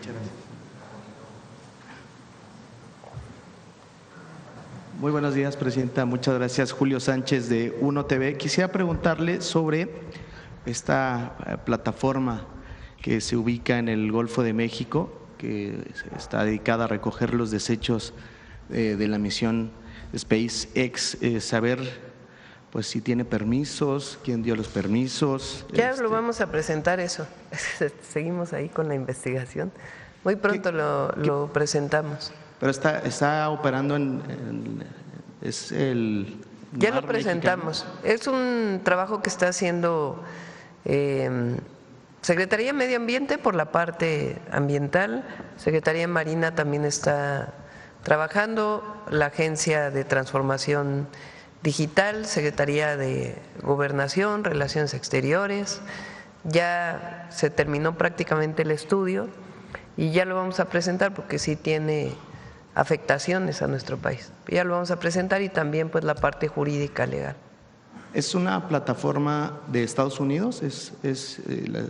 Muchas gracias. Muy buenos días, Presidenta. Muchas gracias. Julio Sánchez de Uno TV. Quisiera preguntarle sobre esta plataforma que se ubica en el Golfo de México, que está dedicada a recoger los desechos de la misión SpaceX, saber pues si tiene permisos, quién dio los permisos. Ya lo vamos a presentar eso, seguimos ahí con la investigación, muy pronto lo presentamos. Pero está operando es el… Ya lo presentamos, mexicano. Es un trabajo que está haciendo Secretaría de Medio Ambiente por la parte ambiental, Secretaría de Marina también está trabajando, la Agencia de Transformación Digital, Secretaría de Gobernación, Relaciones Exteriores, ya se terminó prácticamente el estudio y ya lo vamos a presentar porque sí tiene afectaciones a nuestro país. Ya lo vamos a presentar y también pues la parte jurídica legal. ¿Es una plataforma de Estados Unidos?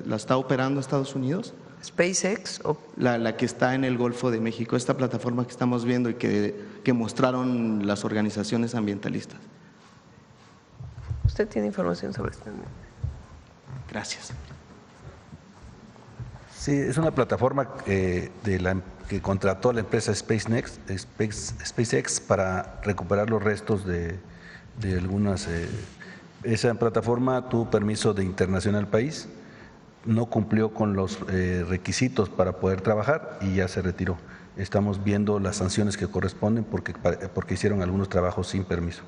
¿La está operando Estados Unidos? SpaceX. La que está en el Golfo de México, esta plataforma que estamos viendo y que mostraron las organizaciones ambientalistas. ¿Usted tiene información sobre esto? Gracias. Sí, es una plataforma que contrató la empresa SpaceX para recuperar los restos de algunas… esa plataforma tuvo permiso de internacional al país, no cumplió con los requisitos para poder trabajar y ya se retiró. Estamos viendo las sanciones que corresponden porque hicieron algunos trabajos sin permiso,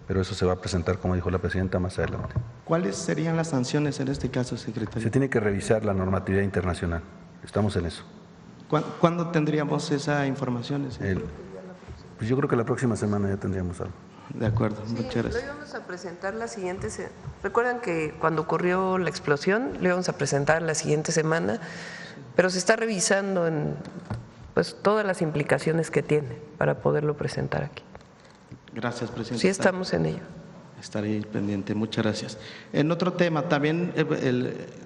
pero eso se va a presentar, como dijo la Presidenta, más adelante. ¿Cuáles serían las sanciones en este caso, secretario? Se tiene que revisar la normatividad internacional, estamos en eso. ¿Cuándo tendríamos esa información? Pues yo creo que la próxima semana ya tendríamos algo. De acuerdo, muchas gracias. Lo íbamos a presentar la siguiente semana. Recuerdan que cuando ocurrió la explosión, lo íbamos a presentar la siguiente semana, pero se está revisando pues todas las implicaciones que tiene para poderlo presentar aquí. Gracias, Presidenta. Sí, estamos en ello. Estaré pendiente, muchas gracias. En otro tema, también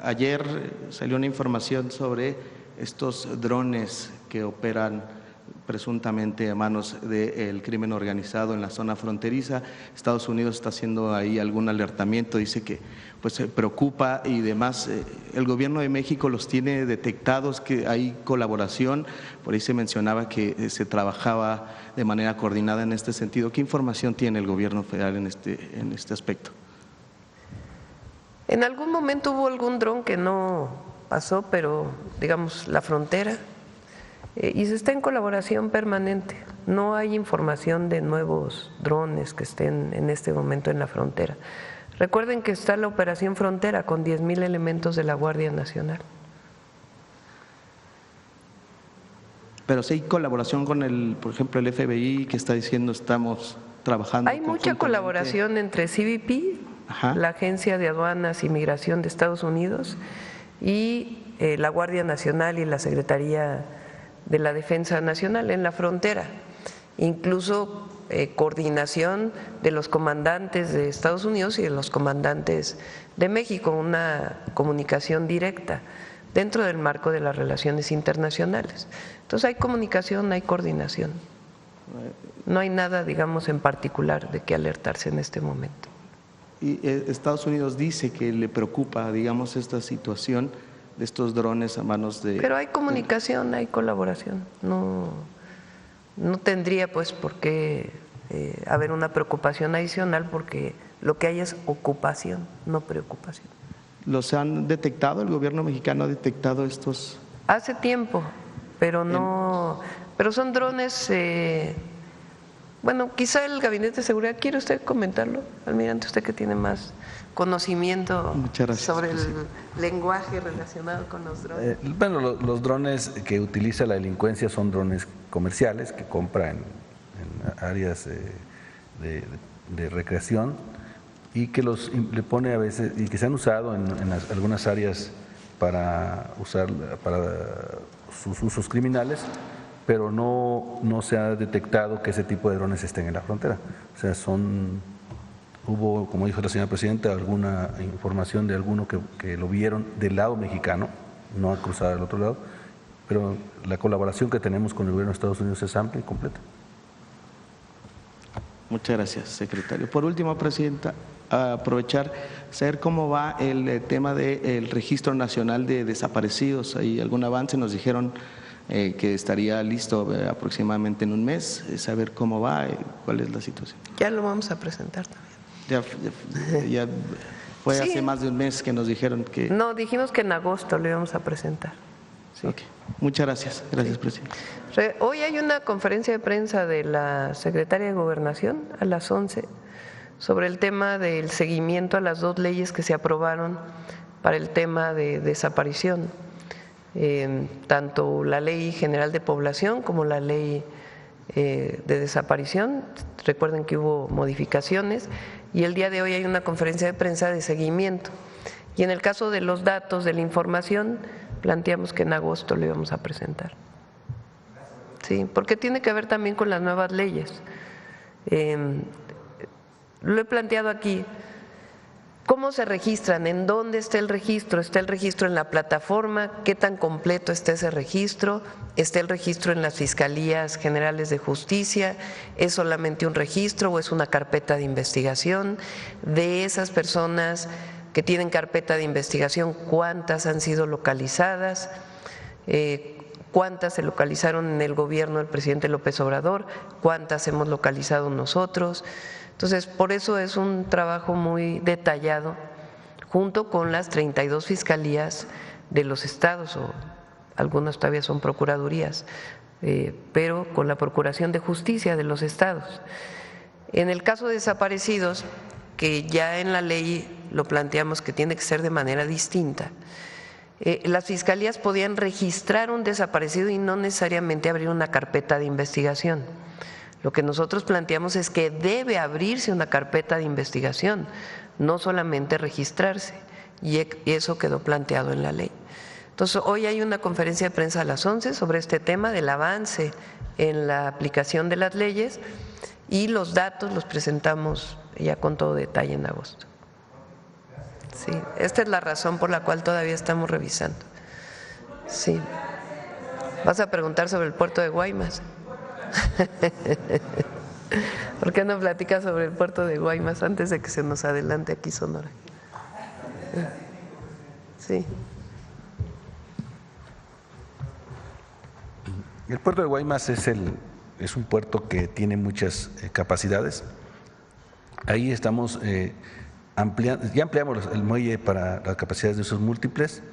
ayer salió una información sobre estos drones que operan presuntamente a manos del crimen organizado en la zona fronteriza. Estados Unidos está haciendo ahí algún alertamiento, dice que pues se preocupa y demás. El gobierno de México los tiene detectados, que hay colaboración, por ahí se mencionaba que se trabajaba de manera coordinada en este sentido. ¿Qué información tiene el gobierno federal en este aspecto? En algún momento hubo algún dron que no pasó, pero digamos la frontera, y se está en colaboración permanente. No hay información de nuevos drones que estén en este momento en la frontera. Recuerden que está la Operación Frontera con 10,000 elementos de la Guardia Nacional. Pero sí hay colaboración con por ejemplo, el FBI, que está diciendo estamos trabajando. Hay mucha colaboración entre CBP, la Agencia de Aduanas y Migración de Estados Unidos, y la Guardia Nacional y la Secretaría de la Defensa Nacional en la frontera, incluso coordinación de los comandantes de Estados Unidos y de los comandantes de México, una comunicación directa dentro del marco de las relaciones internacionales. Entonces hay comunicación, hay coordinación, no hay nada, digamos, en particular de qué alertarse en este momento. Y Estados Unidos dice que le preocupa, digamos, esta situación de estos drones a manos de… Pero hay comunicación, hay colaboración, no tendría pues por qué haber una preocupación adicional, porque lo que hay es ocupación, no preocupación. ¿Los han detectado? ¿El gobierno mexicano ha detectado estos? Hace tiempo, pero no, pero son drones… bueno, quizá el Gabinete de Seguridad… ¿Quiere usted comentarlo, almirante, usted que tiene más conocimiento sobre el lenguaje relacionado con los drones? Bueno, los drones que utiliza la delincuencia son drones comerciales que compra en áreas de recreación y que le pone a veces, y que se han usado en algunas áreas para sus usos criminales, pero no se ha detectado que ese tipo de drones estén en la frontera. O sea, hubo, como dijo la señora Presidenta, alguna información de alguno que lo vieron del lado mexicano, no ha cruzado al otro lado, pero la colaboración que tenemos con el gobierno de Estados Unidos es amplia y completa. Muchas gracias, secretario. Por último, presidenta, aprovechar, saber cómo va el tema del Registro Nacional de Desaparecidos. ¿Hay algún avance? Nos dijeron que estaría listo aproximadamente en un mes, saber cómo va, cuál es la situación. Ya lo vamos a presentar también. Ya fue Sí. hace más de un mes que nos dijeron que… No, dijimos que en agosto lo íbamos a presentar. Sí. Okay. Muchas gracias. Gracias, presidente. Hoy hay una conferencia de prensa de la secretaria de Gobernación a las 11 sobre el tema del seguimiento a las dos leyes que se aprobaron para el tema de desaparición, tanto la Ley General de Población como la Ley de Desaparición. Recuerden que hubo modificaciones y el día de hoy hay una conferencia de prensa de seguimiento. Y en el caso de los datos, de la información, planteamos que en agosto lo íbamos a presentar. Sí, porque tiene que ver también con las nuevas leyes. Lo he planteado aquí. ¿Cómo se registran? ¿En dónde está el registro? ¿Está el registro en la plataforma? ¿Qué tan completo está ese registro? ¿Está el registro en las Fiscalías Generales de Justicia? ¿Es solamente un registro o es una carpeta de investigación? De esas personas que tienen carpeta de investigación, ¿cuántas han sido localizadas? ¿Cuántas se localizaron en el gobierno del presidente López Obrador? ¿Cuántas hemos localizado nosotros? Entonces, por eso es un trabajo muy detallado, junto con las 32 fiscalías de los estados, o algunas todavía son procuradurías, pero con la Procuración de Justicia de los estados. En el caso de desaparecidos, que ya en la ley lo planteamos que tiene que ser de manera distinta, las fiscalías podían registrar un desaparecido y no necesariamente abrir una carpeta de investigación. Lo que nosotros planteamos es que debe abrirse una carpeta de investigación, no solamente registrarse, y eso quedó planteado en la ley. Entonces, hoy hay una conferencia de prensa a las 11 sobre este tema del avance en la aplicación de las leyes, y los datos los presentamos ya con todo detalle en agosto. Sí, esta es la razón por la cual todavía estamos revisando. Sí. ¿Vas a preguntar sobre el puerto de Guaymas? ¿Por qué no platicas sobre el puerto de Guaymas antes de que se nos adelante aquí Sonora? Sí. El puerto de Guaymas es un puerto que tiene muchas capacidades. Ahí estamos ya ampliamos el muelle para las capacidades de usos múltiples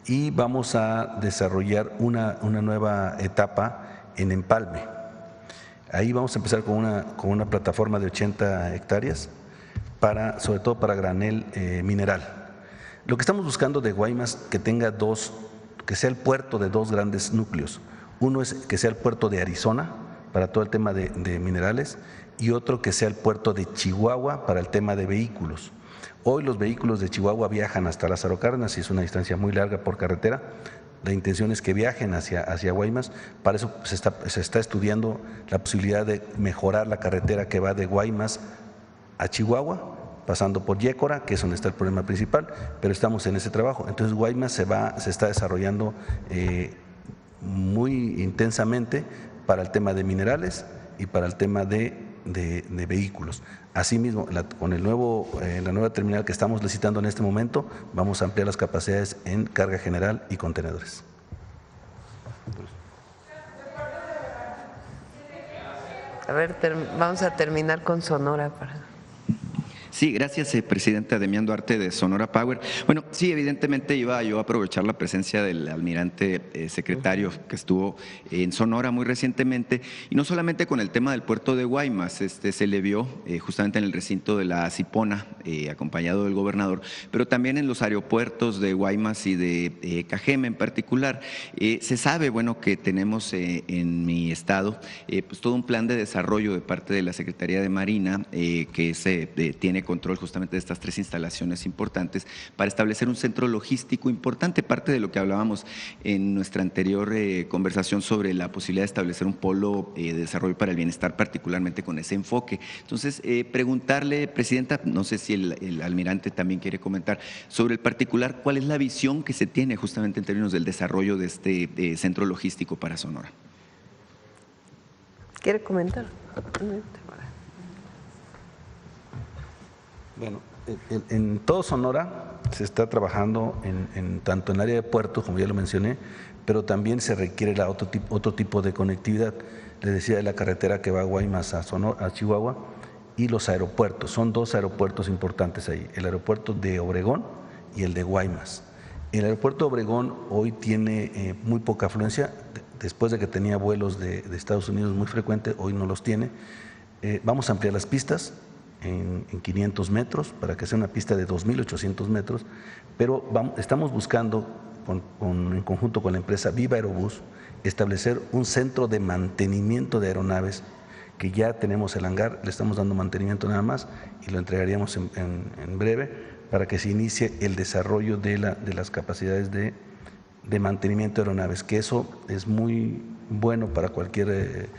y vamos a desarrollar una nueva etapa en Empalme. Ahí vamos a empezar con una plataforma de 80 hectáreas, sobre todo para granel mineral. Lo que estamos buscando de Guaymas que sea el puerto de dos grandes núcleos. Uno es que sea el puerto de Arizona para todo el tema de minerales y otro que sea el puerto de Chihuahua para el tema de vehículos. Hoy los vehículos de Chihuahua viajan hasta Lázaro Cárdenas y es una distancia muy larga por carretera. La intención es que viajen hacia Guaymas. Para eso se está estudiando la posibilidad de mejorar la carretera que va de Guaymas a Chihuahua, pasando por Yécora, que es donde está el problema principal, pero estamos en ese trabajo. Entonces Guaymas se está desarrollando muy intensamente para el tema de minerales y para el tema de vehículos. Asimismo, con la nueva terminal que estamos licitando en este momento, vamos a ampliar las capacidades en carga general y contenedores. A ver, vamos a terminar con Sonora para… Sí, gracias, presidenta. Demián Duarte de Sonora Power. Bueno, sí, evidentemente iba yo a aprovechar la presencia del almirante secretario que estuvo en Sonora muy recientemente, y no solamente con el tema del puerto de Guaymas, se le vio justamente en el recinto de la Cipona, acompañado del gobernador, pero también en los aeropuertos de Guaymas y de Cajeme en particular. Se sabe, bueno, que tenemos en mi estado pues todo un plan de desarrollo de parte de la Secretaría de Marina que tiene tiene control justamente de estas 3 instalaciones importantes para establecer un centro logístico importante, parte de lo que hablábamos en nuestra anterior conversación sobre la posibilidad de establecer un polo de desarrollo para el bienestar, particularmente con ese enfoque. Entonces, preguntarle, Presidenta, no sé si el almirante también quiere comentar sobre el particular, ¿cuál es la visión que se tiene justamente en términos del desarrollo de este centro logístico para Sonora? ¿Quiere comentar? Bueno, en todo Sonora se está trabajando tanto en el área de puertos, como ya lo mencioné, pero también se requiere otro tipo de conectividad. Les decía de la carretera que va a Guaymas a Chihuahua y los aeropuertos. Son 2 aeropuertos importantes ahí, el aeropuerto de Obregón y el de Guaymas. El aeropuerto de Obregón hoy tiene muy poca afluencia, después de que tenía vuelos de Estados Unidos muy frecuentes, hoy no los tiene. Vamos a ampliar las pistas en 500 metros para que sea una pista de 2.800 metros, pero estamos buscando en conjunto con la empresa Viva Aerobús establecer un centro de mantenimiento de aeronaves, que ya tenemos el hangar, le estamos dando mantenimiento nada más y lo entregaríamos en breve para que se inicie el desarrollo de las capacidades de mantenimiento de aeronaves, que eso es muy bueno para cualquier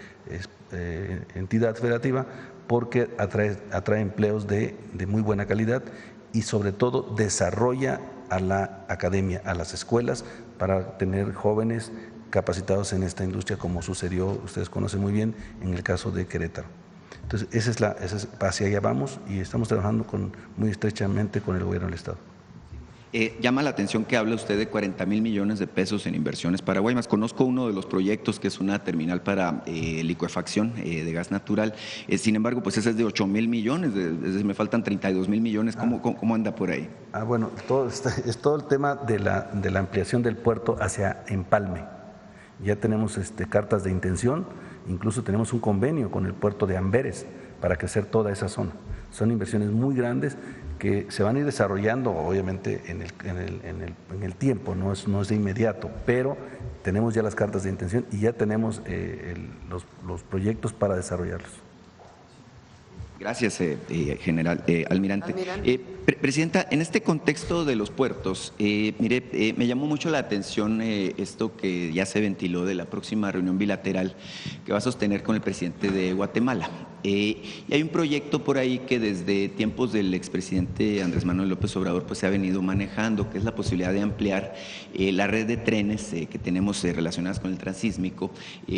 entidad federativa porque atrae empleos de muy buena calidad y sobre todo desarrolla a la academia, a las escuelas, para tener jóvenes capacitados en esta industria, como sucedió, ustedes conocen muy bien, en el caso de Querétaro. Entonces, hacia allá vamos y estamos trabajando muy estrechamente con el gobierno del Estado. Llama la atención que habla usted de 40,000 millones de pesos en inversiones para Guaymas. Conozco uno de los proyectos que es una terminal para licuefacción de gas natural. Sin embargo, pues ese es de 8,000 millones, me faltan 32,000 millones. ¿Cómo anda por ahí? Bueno, es todo el tema de la ampliación del puerto hacia Empalme. Ya tenemos cartas de intención, incluso tenemos un convenio con el puerto de Amberes para crecer toda esa zona. Son inversiones muy grandes que se van a ir desarrollando, obviamente, en el tiempo, no es de inmediato, pero tenemos ya las cartas de intención y ya tenemos los proyectos para desarrollarlos. Gracias, almirante. Presidenta, en este contexto de los puertos, mire, me llamó mucho la atención esto que ya se ventiló de la próxima reunión bilateral que va a sostener con el presidente de Guatemala. Y hay un proyecto por ahí que desde tiempos del expresidente Andrés Manuel López Obrador pues se ha venido manejando, que es la posibilidad de ampliar la red de trenes que tenemos relacionadas con el transísmico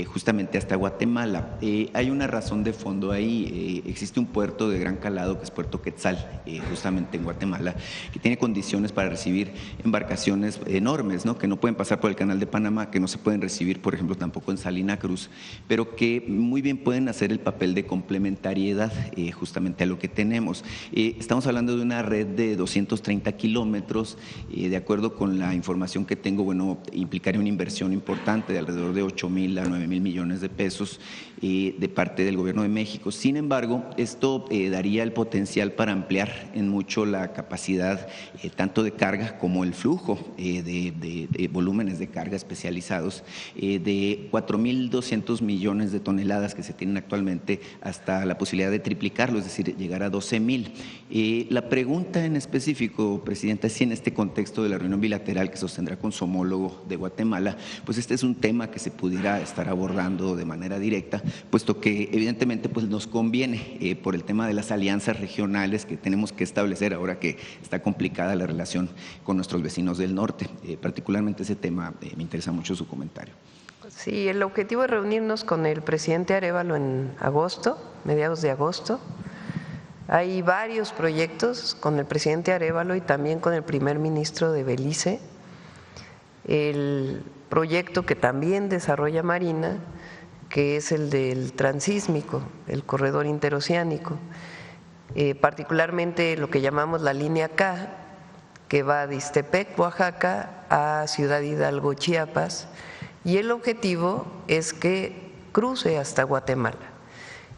justamente hasta Guatemala. Hay una razón de fondo ahí. Existe un puerto de gran calado que es Puerto Quetzal, justamente en Guatemala, que tiene condiciones para recibir embarcaciones enormes, ¿no? Que no pueden pasar por el Canal de Panamá, que no se pueden recibir, por ejemplo, tampoco en Salina Cruz, pero que muy bien pueden hacer el papel de complementariedad justamente a lo que tenemos. Estamos hablando de una red de 230 kilómetros, de acuerdo con la información que tengo, bueno, implicaría una inversión importante de alrededor de 8,000 a 9,000 millones de pesos de parte del Gobierno de México. Sin embargo, esto daría el potencial para ampliar en mucho la capacidad tanto de carga como el flujo de volúmenes de carga especializados de 4,200 millones de toneladas que se tienen actualmente hasta la posibilidad de triplicarlo, es decir, llegar a 12,000. La pregunta en específico, Presidenta, es si en este contexto de la reunión bilateral que sostendrá con su homólogo de Guatemala, pues este es un tema que se pudiera estar abordando de manera directa, puesto que evidentemente pues nos conviene por el tema de las alianzas regionales que tenemos que establecer ahora que está complicada la relación con nuestros vecinos del norte. Particularmente ese tema me interesa mucho su comentario. Sí, el objetivo es reunirnos con el presidente Arévalo en agosto, mediados de agosto. Hay varios proyectos con el presidente Arévalo y también con el primer ministro de Belice. El proyecto que también desarrolla Marina, que es el del transísmico, el corredor interoceánico, particularmente lo que llamamos la línea K, que va de Ixtepec, Oaxaca, a Ciudad Hidalgo, Chiapas, y el objetivo es que cruce hasta Guatemala.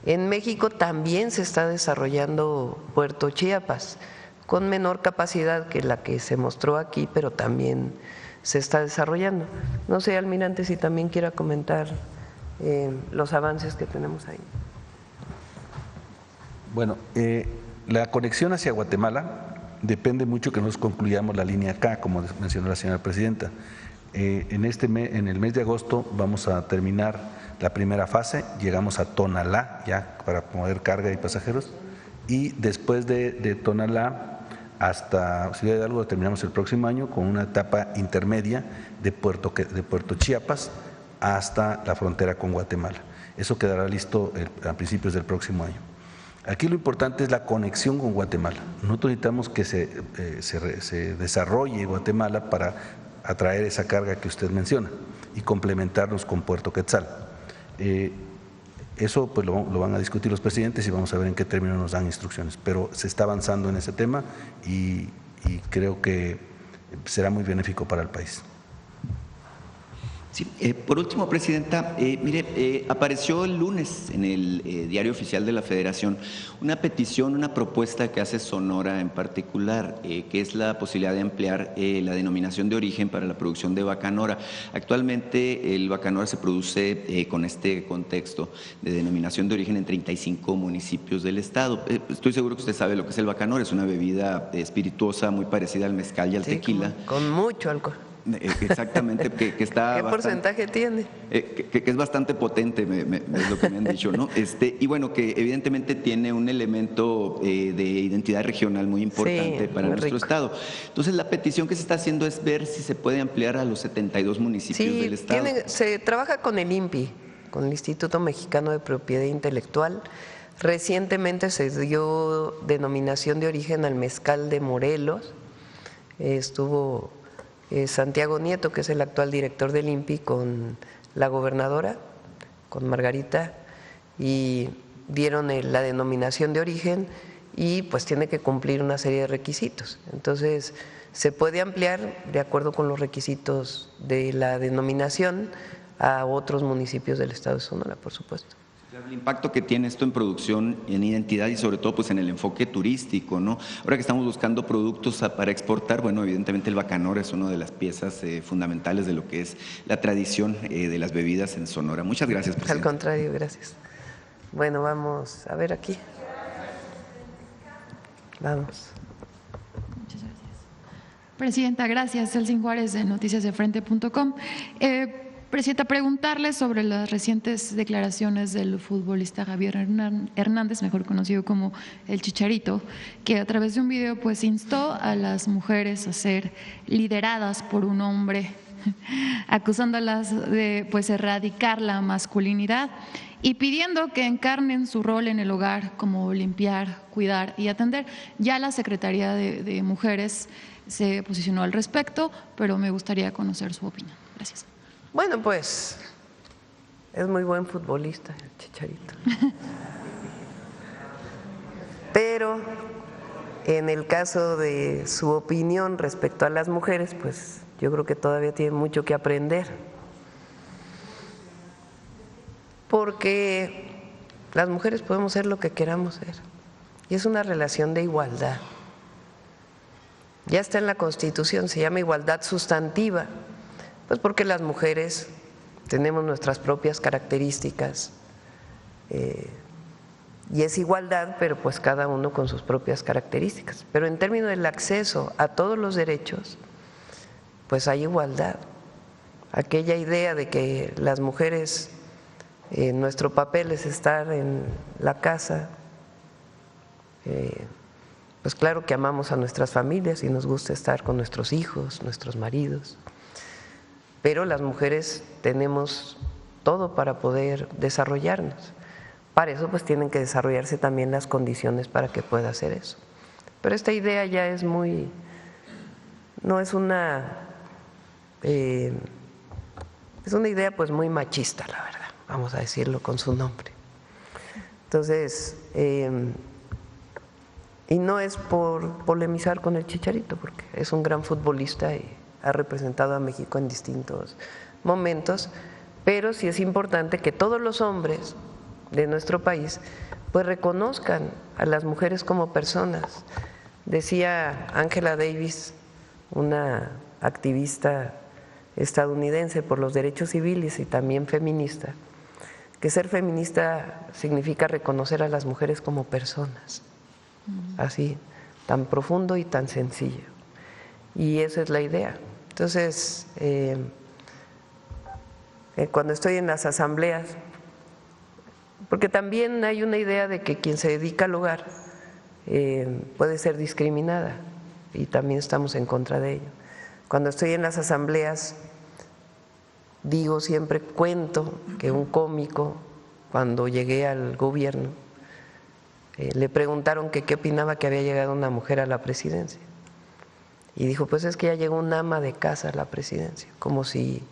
En México también se está desarrollando Puerto Chiapas, con menor capacidad que la que se mostró aquí, pero también se está desarrollando. No sé, almirante, si también quiera comentar los avances que tenemos ahí. Bueno, La conexión hacia Guatemala depende mucho que nos concluyamos la línea K, como mencionó la señora presidenta. En el mes de agosto vamos a terminar la primera fase, llegamos a Tonalá ya para mover carga y pasajeros, y después de Tonalá hasta Ciudad Hidalgo terminamos el próximo año con una etapa intermedia de Puerto Chiapas hasta la frontera con Guatemala. Eso quedará listo a principios del próximo año. Aquí lo importante es la conexión con Guatemala. Nosotros necesitamos que se desarrolle Guatemala para atraer esa carga que usted menciona y complementarnos con Puerto Quetzal. Eso pues lo van a discutir los presidentes y vamos a ver en qué términos nos dan instrucciones, pero se está avanzando en ese tema y creo que será muy benéfico para el país. Sí, por último, presidenta, mire, apareció el lunes en el Diario Oficial de la Federación una petición, una propuesta que hace Sonora en particular, que es la posibilidad de ampliar la denominación de origen para la producción de bacanora. Actualmente el bacanora se produce con este contexto de denominación de origen en 35 municipios del estado. Estoy seguro que usted sabe lo que es el bacanora, es una bebida espirituosa muy parecida al mezcal y al tequila. Con mucho alcohol. Exactamente, que está. ¿Qué porcentaje tiene? Que es bastante potente, es lo que me han dicho, ¿no? Y bueno, que evidentemente tiene un elemento de identidad regional muy importante para nuestro estado. Entonces, la petición que se está haciendo es ver si se puede ampliar a los 72 municipios del estado. Se trabaja con el INPI, con el Instituto Mexicano de Propiedad Intelectual. Recientemente se dio denominación de origen al mezcal de Morelos. Estuvo Santiago Nieto, que es el actual director del INPI, con la gobernadora, con Margarita, y dieron la denominación de origen y pues tiene que cumplir una serie de requisitos. Entonces, se puede ampliar de acuerdo con los requisitos de la denominación a otros municipios del estado de Sonora, por supuesto. El impacto que tiene esto en producción, en identidad y sobre todo pues en el enfoque turístico, ¿no? Ahora que estamos buscando productos para exportar, bueno, evidentemente el bacanora es una de las piezas fundamentales de lo que es la tradición de las bebidas en Sonora. Muchas gracias, presidente. Al contrario, gracias. Bueno, vamos a ver aquí. Vamos. Muchas gracias. Presidenta, gracias. Elsin Juárez de noticiasdefrente.com. Presidenta, preguntarle sobre las recientes declaraciones del futbolista Javier Hernández, mejor conocido como el Chicharito, que a través de un video pues instó a las mujeres a ser lideradas por un hombre, acusándolas de pues erradicar la masculinidad y pidiendo que encarnen su rol en el hogar como limpiar, cuidar y atender. Ya la Secretaría de Mujeres se posicionó al respecto, pero me gustaría conocer su opinión. Gracias. Bueno, pues es muy buen futbolista el Chicharito. Pero en el caso de su opinión respecto a las mujeres, pues yo creo que todavía tiene mucho que aprender. Porque las mujeres podemos ser lo que queramos ser. Y es una relación de igualdad. Ya está en la Constitución, se llama igualdad sustantiva. Pues porque las mujeres tenemos nuestras propias características y es igualdad, pero pues cada uno con sus propias características. Pero en términos del acceso a todos los derechos, pues hay igualdad. Aquella idea de que las mujeres, nuestro papel es estar en la casa, pues claro que amamos a nuestras familias y nos gusta estar con nuestros hijos, nuestros maridos. Pero las mujeres tenemos todo para poder desarrollarnos. Para eso pues tienen que desarrollarse también las condiciones para que pueda hacer eso. Pero esta idea ya es muy, no es una, es una idea pues muy machista, la verdad, vamos a decirlo con su nombre. Entonces, y no es por polemizar con el Chicharito, porque es un gran futbolista y ha representado a México en distintos momentos, pero sí es importante que todos los hombres de nuestro país pues reconozcan a las mujeres como personas. Decía Angela Davis, una activista estadounidense por los derechos civiles y también feminista, que ser feminista significa reconocer a las mujeres como personas así, tan profundo y tan sencillo. Y esa es la idea. Entonces, cuando estoy en las asambleas, porque también hay una idea de que quien se dedica al hogar puede ser discriminada, y también estamos en contra de ello. Cuando estoy en las asambleas, digo siempre, cuento que un cómico, cuando llegué al gobierno, le preguntaron que qué opinaba que había llegado una mujer a la presidencia. Y dijo, pues es que ya llegó una ama de casa a la presidencia, como si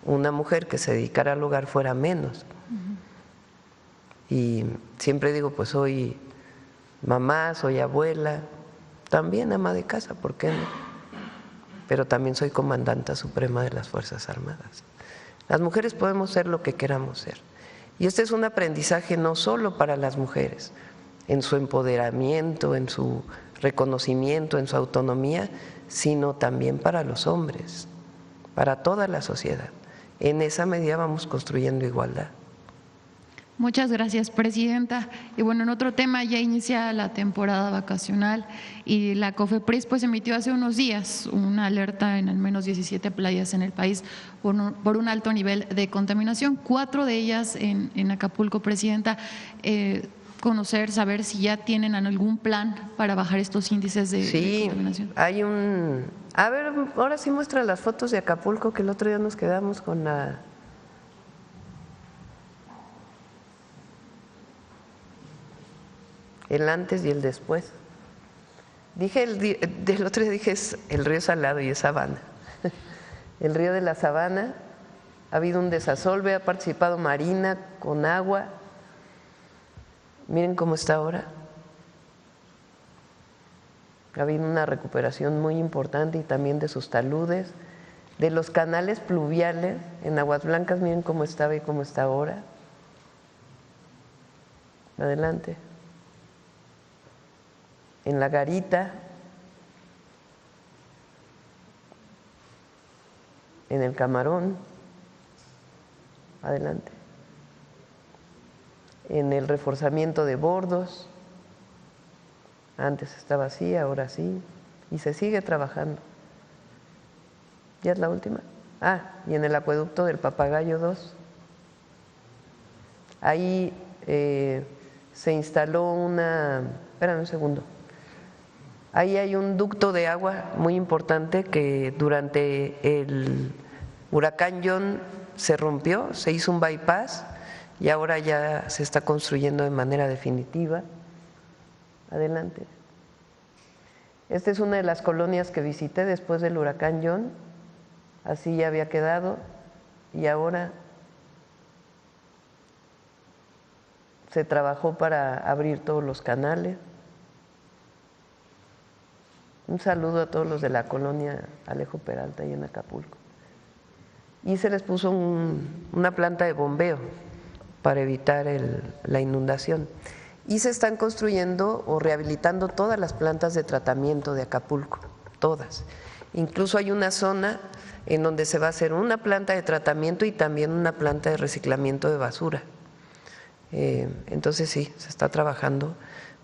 una mujer que se dedicara al hogar fuera menos. Y siempre digo, pues soy mamá, soy abuela, también ama de casa, ¿por qué no? Pero también soy comandanta suprema de las Fuerzas Armadas. Las mujeres podemos ser lo que queramos ser. Y este es un aprendizaje no solo para las mujeres, en su empoderamiento, en su reconocimiento, en su autonomía, sino también para los hombres, para toda la sociedad. En esa medida vamos construyendo igualdad. Muchas gracias, presidenta. Y bueno, en otro tema, ya inicia la temporada vacacional y la COFEPRIS pues emitió hace unos días una alerta en al menos 17 playas en el país por un alto nivel de contaminación, 4 de ellas en Acapulco, presidenta. Conocer, saber si ya tienen algún plan para bajar estos índices de contaminación. Sí, hay un… A ver, ahora sí muestra las fotos de Acapulco, que el otro día nos quedamos con la… el antes y el después. Del otro día dije es el río Salado y es Sabana. El río de la Sabana, ha habido un desasolve, ha participado Marina con agua. Miren cómo está ahora. Ha habido una recuperación muy importante y también de sus taludes, de los canales pluviales. En Aguas Blancas miren cómo estaba y cómo está ahora. Adelante. En La Garita, en el Camarón, adelante. En el reforzamiento de bordos, antes estaba así, ahora sí, y se sigue trabajando. ¿Ya es la última? Y en el acueducto del Papagayo 2, ahí se instaló espérame un segundo. Ahí hay un ducto de agua muy importante que durante el huracán John se rompió, se hizo un bypass y ahora ya se está construyendo de manera definitiva. Adelante. Esta es una de las colonias que visité después del huracán John, así ya había quedado y ahora se trabajó para abrir todos los canales. Un saludo a todos los de la colonia Alejo Peralta y en Acapulco. Y se les puso una planta de bombeo para evitar la inundación. Y se están construyendo o rehabilitando todas las plantas de tratamiento de Acapulco, todas. Incluso hay una zona en donde se va a hacer una planta de tratamiento y también una planta de reciclamiento de basura. Entonces sí, se está trabajando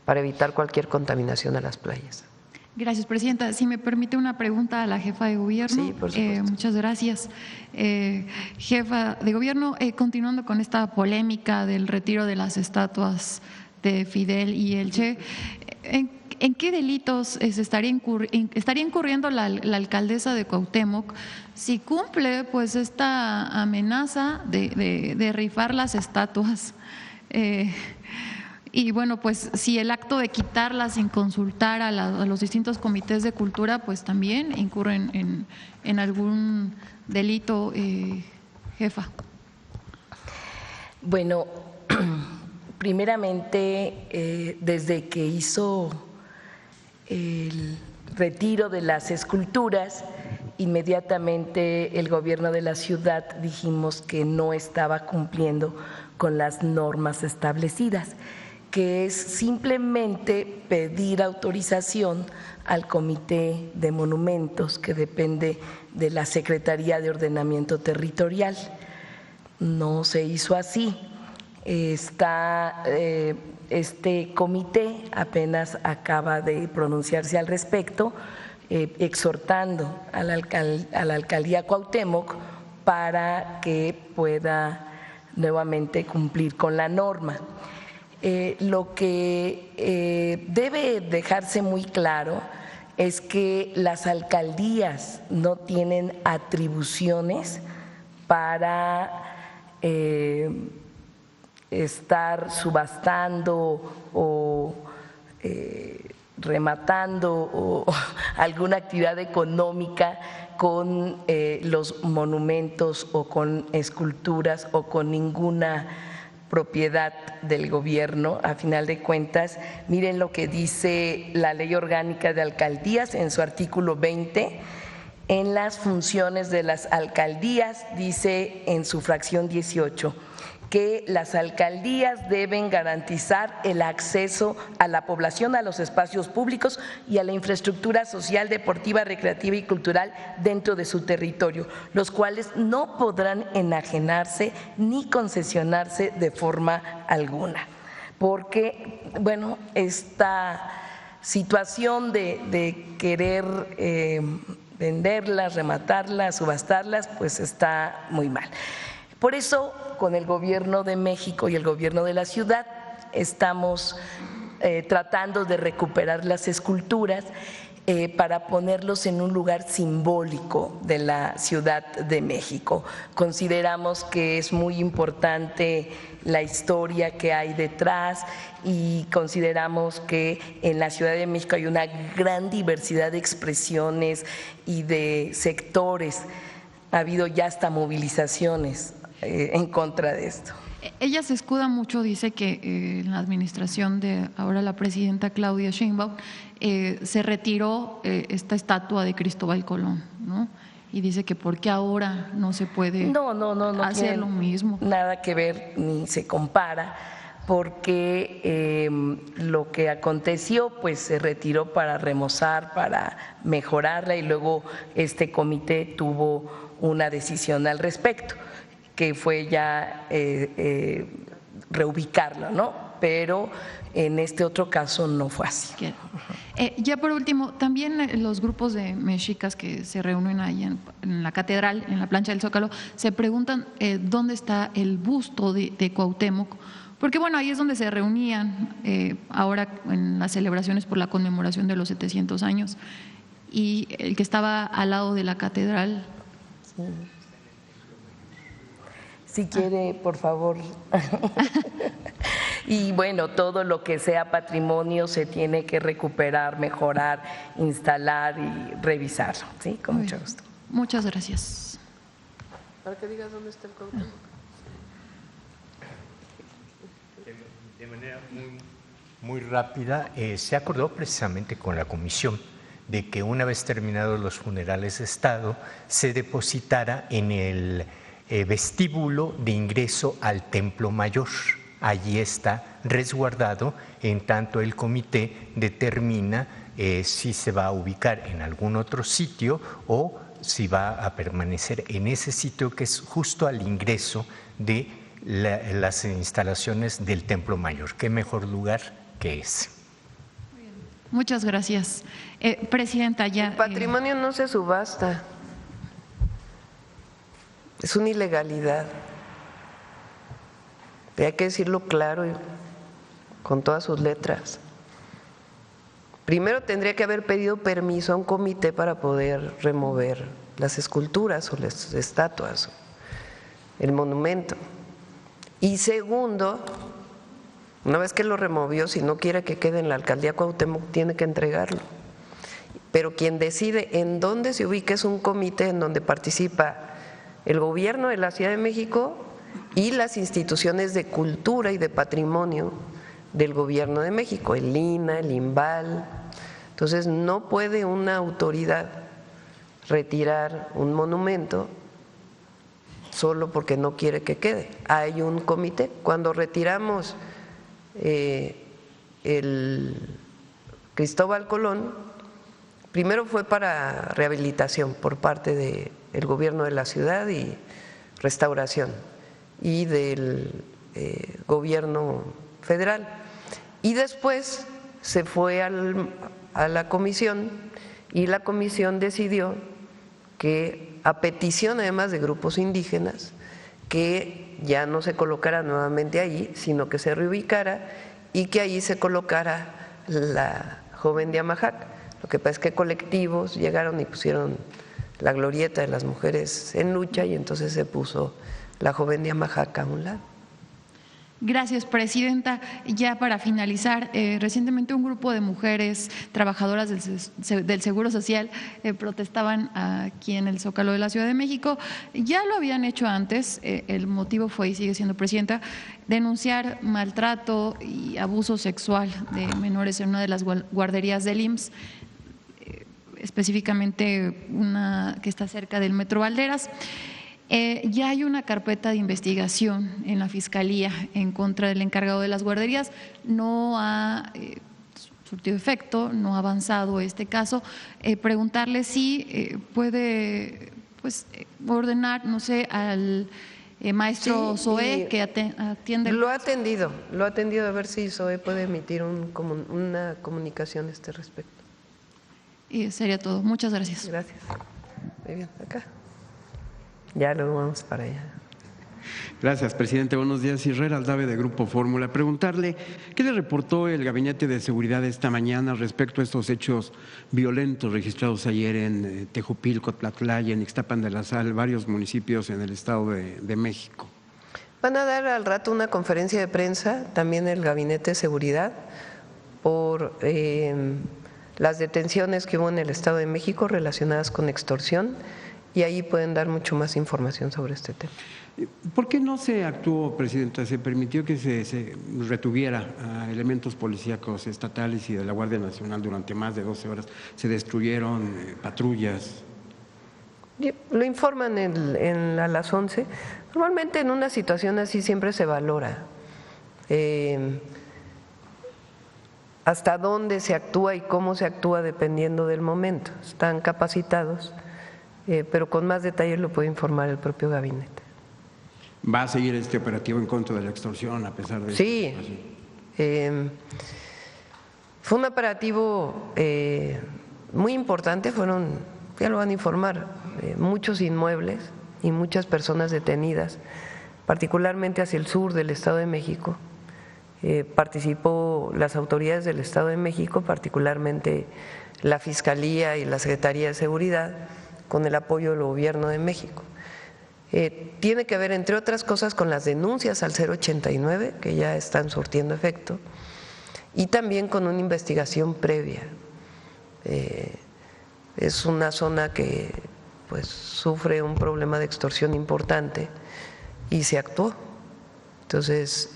para evitar cualquier contaminación a las playas. Gracias, presidenta. Si me permite una pregunta a la jefa de gobierno. Sí, por supuesto. Muchas gracias. Jefa de gobierno, continuando con esta polémica del retiro de las estatuas de Fidel y el Che, ¿en qué delitos estaría incurriendo la alcaldesa de Cuauhtémoc si cumple pues esta amenaza de rifar las estatuas? Y bueno, pues si el acto de quitarlas sin consultar a los distintos comités de cultura, pues también incurren en algún delito, jefa. Bueno, primeramente, desde que hizo el retiro de las esculturas, inmediatamente el gobierno de la ciudad dijimos que no estaba cumpliendo con las normas establecidas, que es simplemente pedir autorización al Comité de Monumentos, que depende de la Secretaría de Ordenamiento Territorial. No se hizo así. Está este comité, apenas acaba de pronunciarse al respecto, exhortando a la alcaldía Cuauhtémoc para que pueda nuevamente cumplir con la norma. Lo que debe dejarse muy claro es que las alcaldías no tienen atribuciones para estar subastando o rematando o alguna actividad económica con los monumentos o con esculturas o con ninguna propiedad del gobierno. A final de cuentas, miren lo que dice la Ley Orgánica de Alcaldías en su artículo 20. En las funciones de las alcaldías, dice en su fracción 18, que las alcaldías deben garantizar el acceso a la población a los espacios públicos y a la infraestructura social, deportiva, recreativa y cultural dentro de su territorio, los cuales no podrán enajenarse ni concesionarse de forma alguna. Porque, bueno, esta situación de querer venderlas, rematarlas, subastarlas, pues está muy mal. Por eso, con el Gobierno de México y el Gobierno de la ciudad, estamos tratando de recuperar las esculturas para ponerlos en un lugar simbólico de la Ciudad de México. Consideramos que es muy importante la historia que hay detrás y consideramos que en la Ciudad de México hay una gran diversidad de expresiones y de sectores. Ha habido ya hasta movilizaciones en contra de esto. Ella se escuda mucho, dice que en la administración de ahora la presidenta Claudia Sheinbaum se retiró esta estatua de Cristóbal Colón, ¿no? Y dice que ¿por qué ahora no se puede hacer lo mismo? Nada que ver ni se compara, porque lo que aconteció pues se retiró para remozar, para mejorarla y luego este comité tuvo una decisión al respecto, que fue ya reubicarlo, ¿no? Pero en este otro caso no fue así. Ya por último, también los grupos de mexicas que se reúnen ahí en la catedral, en la plancha del Zócalo, se preguntan dónde está el busto de Cuauhtémoc, porque bueno, ahí es donde se reunían ahora en las celebraciones por la conmemoración de los 700 años, y el que estaba al lado de la catedral. Sí. Si quiere, por favor. Y bueno, todo lo que sea patrimonio se tiene que recuperar, mejorar, instalar y revisar. Sí, con mucho gusto. Muchas gracias. Para que digas dónde está el Cuauhtémoc. De manera muy rápida, se acordó precisamente con la comisión de que una vez terminados los funerales de Estado se depositara en el vestíbulo de ingreso al Templo Mayor. Allí está resguardado, en tanto el comité determina si se va a ubicar en algún otro sitio o si va a permanecer en ese sitio que es justo al ingreso de las instalaciones del Templo Mayor. ¿Qué mejor lugar que ese? Muchas gracias. Presidenta, ya… El patrimonio no se subasta. Es una ilegalidad. Y hay que decirlo claro y con todas sus letras. Primero tendría que haber pedido permiso a un comité para poder remover las esculturas o las estatuas, el monumento. Y segundo, una vez que lo removió, si no quiere que quede en la alcaldía Cuauhtémoc, tiene que entregarlo. Pero quien decide en dónde se ubica es un comité en donde participa el gobierno de la Ciudad de México y las instituciones de cultura y de patrimonio del gobierno de México, el INAH, el INVAL. Entonces no puede una autoridad retirar un monumento solo porque no quiere que quede. Hay un comité. Cuando retiramos el Cristóbal Colón, primero fue para rehabilitación por parte del gobierno de la ciudad y restauración, y del gobierno federal. Y después se fue a la comisión y la comisión decidió que, a petición además de grupos indígenas, que ya no se colocara nuevamente ahí, sino que se reubicara y que ahí se colocara la joven de Amajac. Lo que pasa es que colectivos llegaron y pusieron la glorieta de las mujeres en lucha y entonces se puso la joven de Amajac a un lado. Gracias, presidenta. Ya para finalizar, recientemente un grupo de mujeres trabajadoras del Seguro Social protestaban aquí en el Zócalo de la Ciudad de México. Ya lo habían hecho antes, el motivo fue, y sigue siendo, presidenta, denunciar maltrato y abuso sexual de menores en una de las guarderías del IMSS, específicamente una que está cerca del Metro Valderas. Ya hay una carpeta de investigación en la Fiscalía en contra del encargado de las guarderías. No ha surtido efecto, no ha avanzado este caso. Preguntarle si puede ordenar, no sé, al maestro Zoé que atiende. Lo ha atendido a ver si Zoé puede emitir una comunicación a este respecto. Y sería todo. Muchas gracias. Gracias. Muy bien, acá. Ya luego vamos para allá. Gracias, presidente. Buenos días. Israel Aldave, de Grupo Fórmula. Preguntarle, ¿qué le reportó el Gabinete de Seguridad esta mañana respecto a estos hechos violentos registrados ayer en Tejupilco, Tlatlaya, en Ixtapan de la Sal, varios municipios en el Estado de México? Van a dar al rato una conferencia de prensa, también el Gabinete de Seguridad, por las detenciones que hubo en el Estado de México relacionadas con extorsión, y ahí pueden dar mucho más información sobre este tema. ¿Por qué no se actuó, presidenta? ¿Se permitió que se retuviera a elementos policíacos estatales y de la Guardia Nacional durante más de 12 horas? ¿Se destruyeron patrullas? Lo informan a las 11. Normalmente en una situación así siempre se valora hasta dónde se actúa y cómo se actúa dependiendo del momento. Están capacitados, pero con más detalles lo puede informar el propio gabinete. ¿Va a seguir este operativo en contra de la extorsión a pesar de esto? Sí, fue un operativo muy importante, ya lo van a informar, muchos inmuebles y muchas personas detenidas, particularmente hacia el sur del Estado de México. Participó las autoridades del Estado de México, particularmente la Fiscalía y la Secretaría de Seguridad, con el apoyo del Gobierno de México. Tiene que ver, entre otras cosas, con las denuncias al 089, que ya están surtiendo efecto, y también con una investigación previa. Es una zona que pues sufre un problema de extorsión importante y se actuó. Entonces,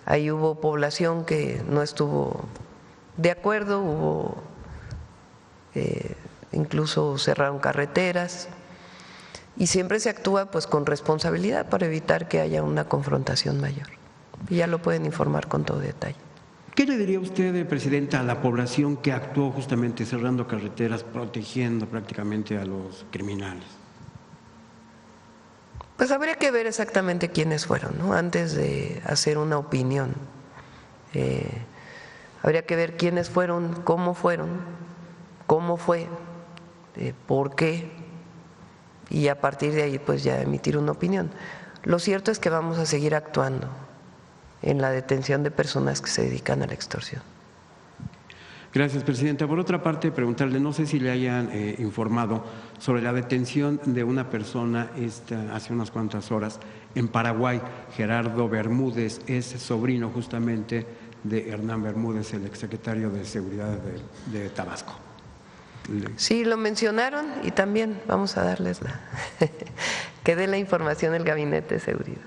ahí hubo población que no estuvo de acuerdo, incluso cerraron carreteras, y siempre se actúa pues con responsabilidad para evitar que haya una confrontación mayor. Y ya lo pueden informar con todo detalle. ¿Qué le diría usted, presidenta, a la población que actuó justamente cerrando carreteras, protegiendo prácticamente a los criminales? Pues habría que ver exactamente quiénes fueron, ¿no? Antes de hacer una opinión. Habría que ver quiénes fueron, cómo fue, por qué, y a partir de ahí pues ya emitir una opinión. Lo cierto es que vamos a seguir actuando en la detención de personas que se dedican a la extorsión. Gracias, presidenta. Por otra parte, preguntarle, no sé si le hayan informado sobre la detención de una persona hace unas cuantas horas en Paraguay. Gerardo Bermúdez es sobrino justamente de Hernán Bermúdez, el exsecretario de Seguridad de Tabasco. Sí, lo mencionaron y también vamos a darles que dé la información el Gabinete de Seguridad.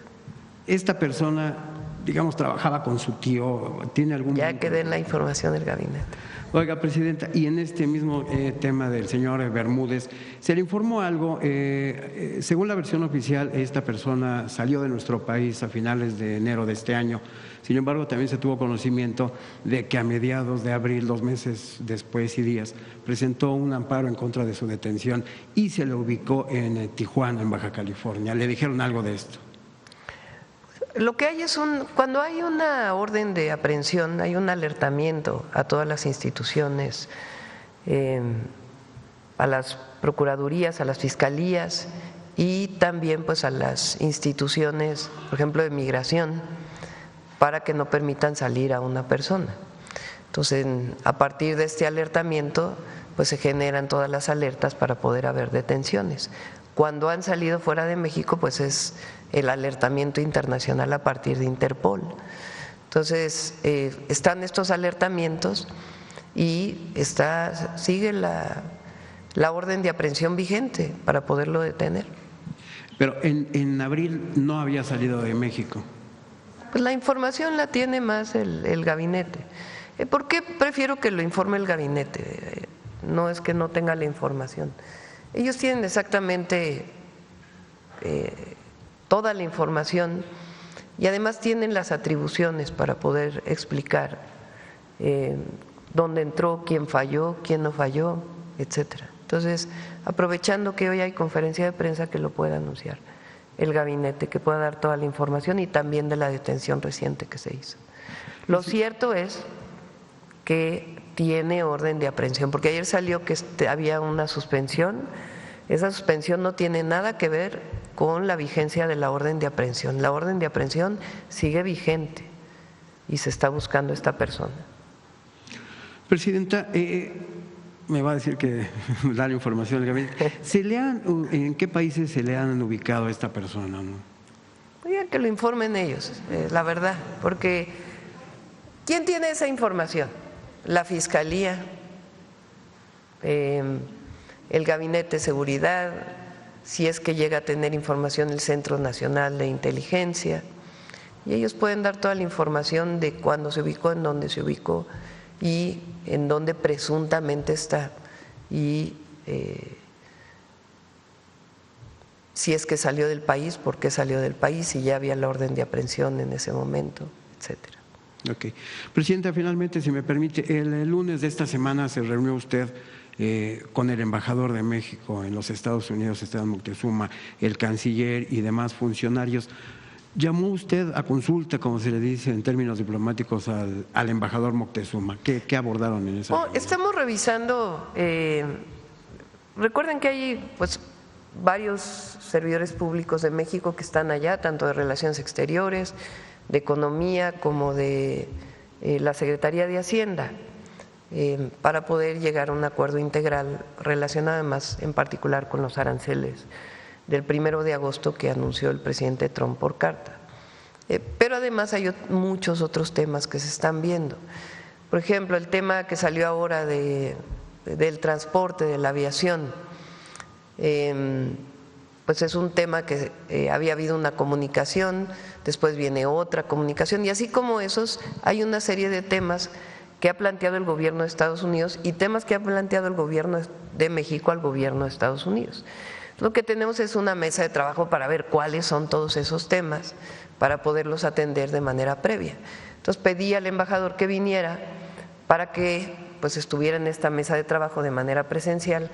Esta persona, digamos, trabajaba con su tío, ¿tiene algún...? Ya que den la información el Gabinete. Oiga, presidenta, y en este mismo tema del señor Bermúdez, ¿se le informó algo? Según la versión oficial, esta persona salió de nuestro país a finales de enero de este año. Sin embargo, también se tuvo conocimiento de que a mediados de abril, 2 meses después y días, presentó un amparo en contra de su detención y se le ubicó en Tijuana, en Baja California. ¿Le dijeron algo de esto? Lo que hay es cuando hay una orden de aprehensión, hay un alertamiento a todas las instituciones, a las procuradurías, a las fiscalías y también pues a las instituciones, por ejemplo, de migración, para que no permitan salir a una persona. Entonces, a partir de este alertamiento, pues se generan todas las alertas para poder haber detenciones. Cuando han salido fuera de México, pues es el alertamiento internacional a partir de Interpol. Entonces, están estos alertamientos y sigue la orden de aprehensión vigente para poderlo detener. Pero en abril no había salido de México. Pues la información la tiene más el gabinete. ¿Por qué prefiero que lo informe el gabinete? No es que no tenga la información. Ellos tienen exactamente toda la información y además tienen las atribuciones para poder explicar dónde entró, quién falló, quién no falló, etcétera. Entonces, aprovechando que hoy hay conferencia de prensa, que lo pueda anunciar el gabinete, que pueda dar toda la información y también de la detención reciente que se hizo. Lo cierto es que tiene orden de aprehensión, porque ayer salió que había una suspensión. Esa suspensión no tiene nada que ver con la vigencia de la orden de aprehensión. La orden de aprehensión sigue vigente y se está buscando a esta persona. Presidenta, me va a decir que da la información al gabinete. ¿En qué países se le han ubicado a esta persona? ¿No? Oigan, que lo informen ellos, la verdad, porque ¿quién tiene esa información? La Fiscalía, el Gabinete de Seguridad, si es que llega a tener información el Centro Nacional de Inteligencia, y ellos pueden dar toda la información de cuándo se ubicó, en dónde se ubicó y en dónde presuntamente está, y si es que salió del país, por qué salió del país, si ya había la orden de aprehensión en ese momento, etcétera. Ok. Presidenta, finalmente, si me permite, el lunes de esta semana se reunió usted con el embajador de México en los Estados Unidos, Esteban Moctezuma, el canciller y demás funcionarios. ¿Llamó usted a consulta, como se le dice en términos diplomáticos, al embajador Moctezuma? ¿Qué abordaron en esa reunión? Estamos revisando, recuerden que hay pues varios servidores públicos de México que están allá, tanto de Relaciones Exteriores, de Economía como de la Secretaría de Hacienda, para poder llegar a un acuerdo integral relacionado además en particular con los aranceles del 1 de agosto que anunció el presidente Trump por carta. Pero además hay muchos otros temas que se están viendo. Por ejemplo, el tema que salió ahora del transporte, de la aviación, pues es un tema que había habido una comunicación, después viene otra comunicación, y así como esos, hay una serie de temas que ha planteado el gobierno de Estados Unidos y temas que ha planteado el gobierno de México al gobierno de Estados Unidos. Lo que tenemos es una mesa de trabajo para ver cuáles son todos esos temas, para poderlos atender de manera previa. Entonces pedí al embajador que viniera para que pues estuviera en esta mesa de trabajo de manera presencial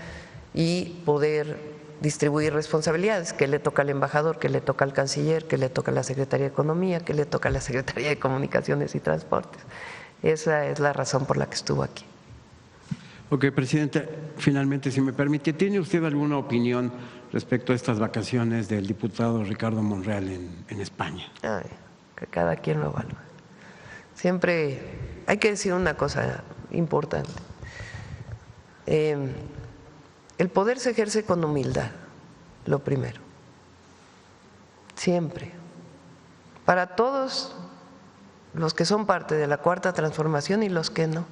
y poder distribuir responsabilidades, que le toca al embajador, que le toca al canciller, que le toca a la Secretaría de Economía, que le toca a la Secretaría de Comunicaciones y Transportes. Esa es la razón por la que estuvo aquí. Ok, Presidenta, finalmente, si me permite, ¿tiene usted alguna opinión respecto a estas vacaciones del diputado Ricardo Monreal en España? Ay, que cada quien lo evalúe. Siempre hay que decir una cosa importante. El poder se ejerce con humildad, lo primero. Siempre. Para todos los que son parte de la Cuarta Transformación y los que no.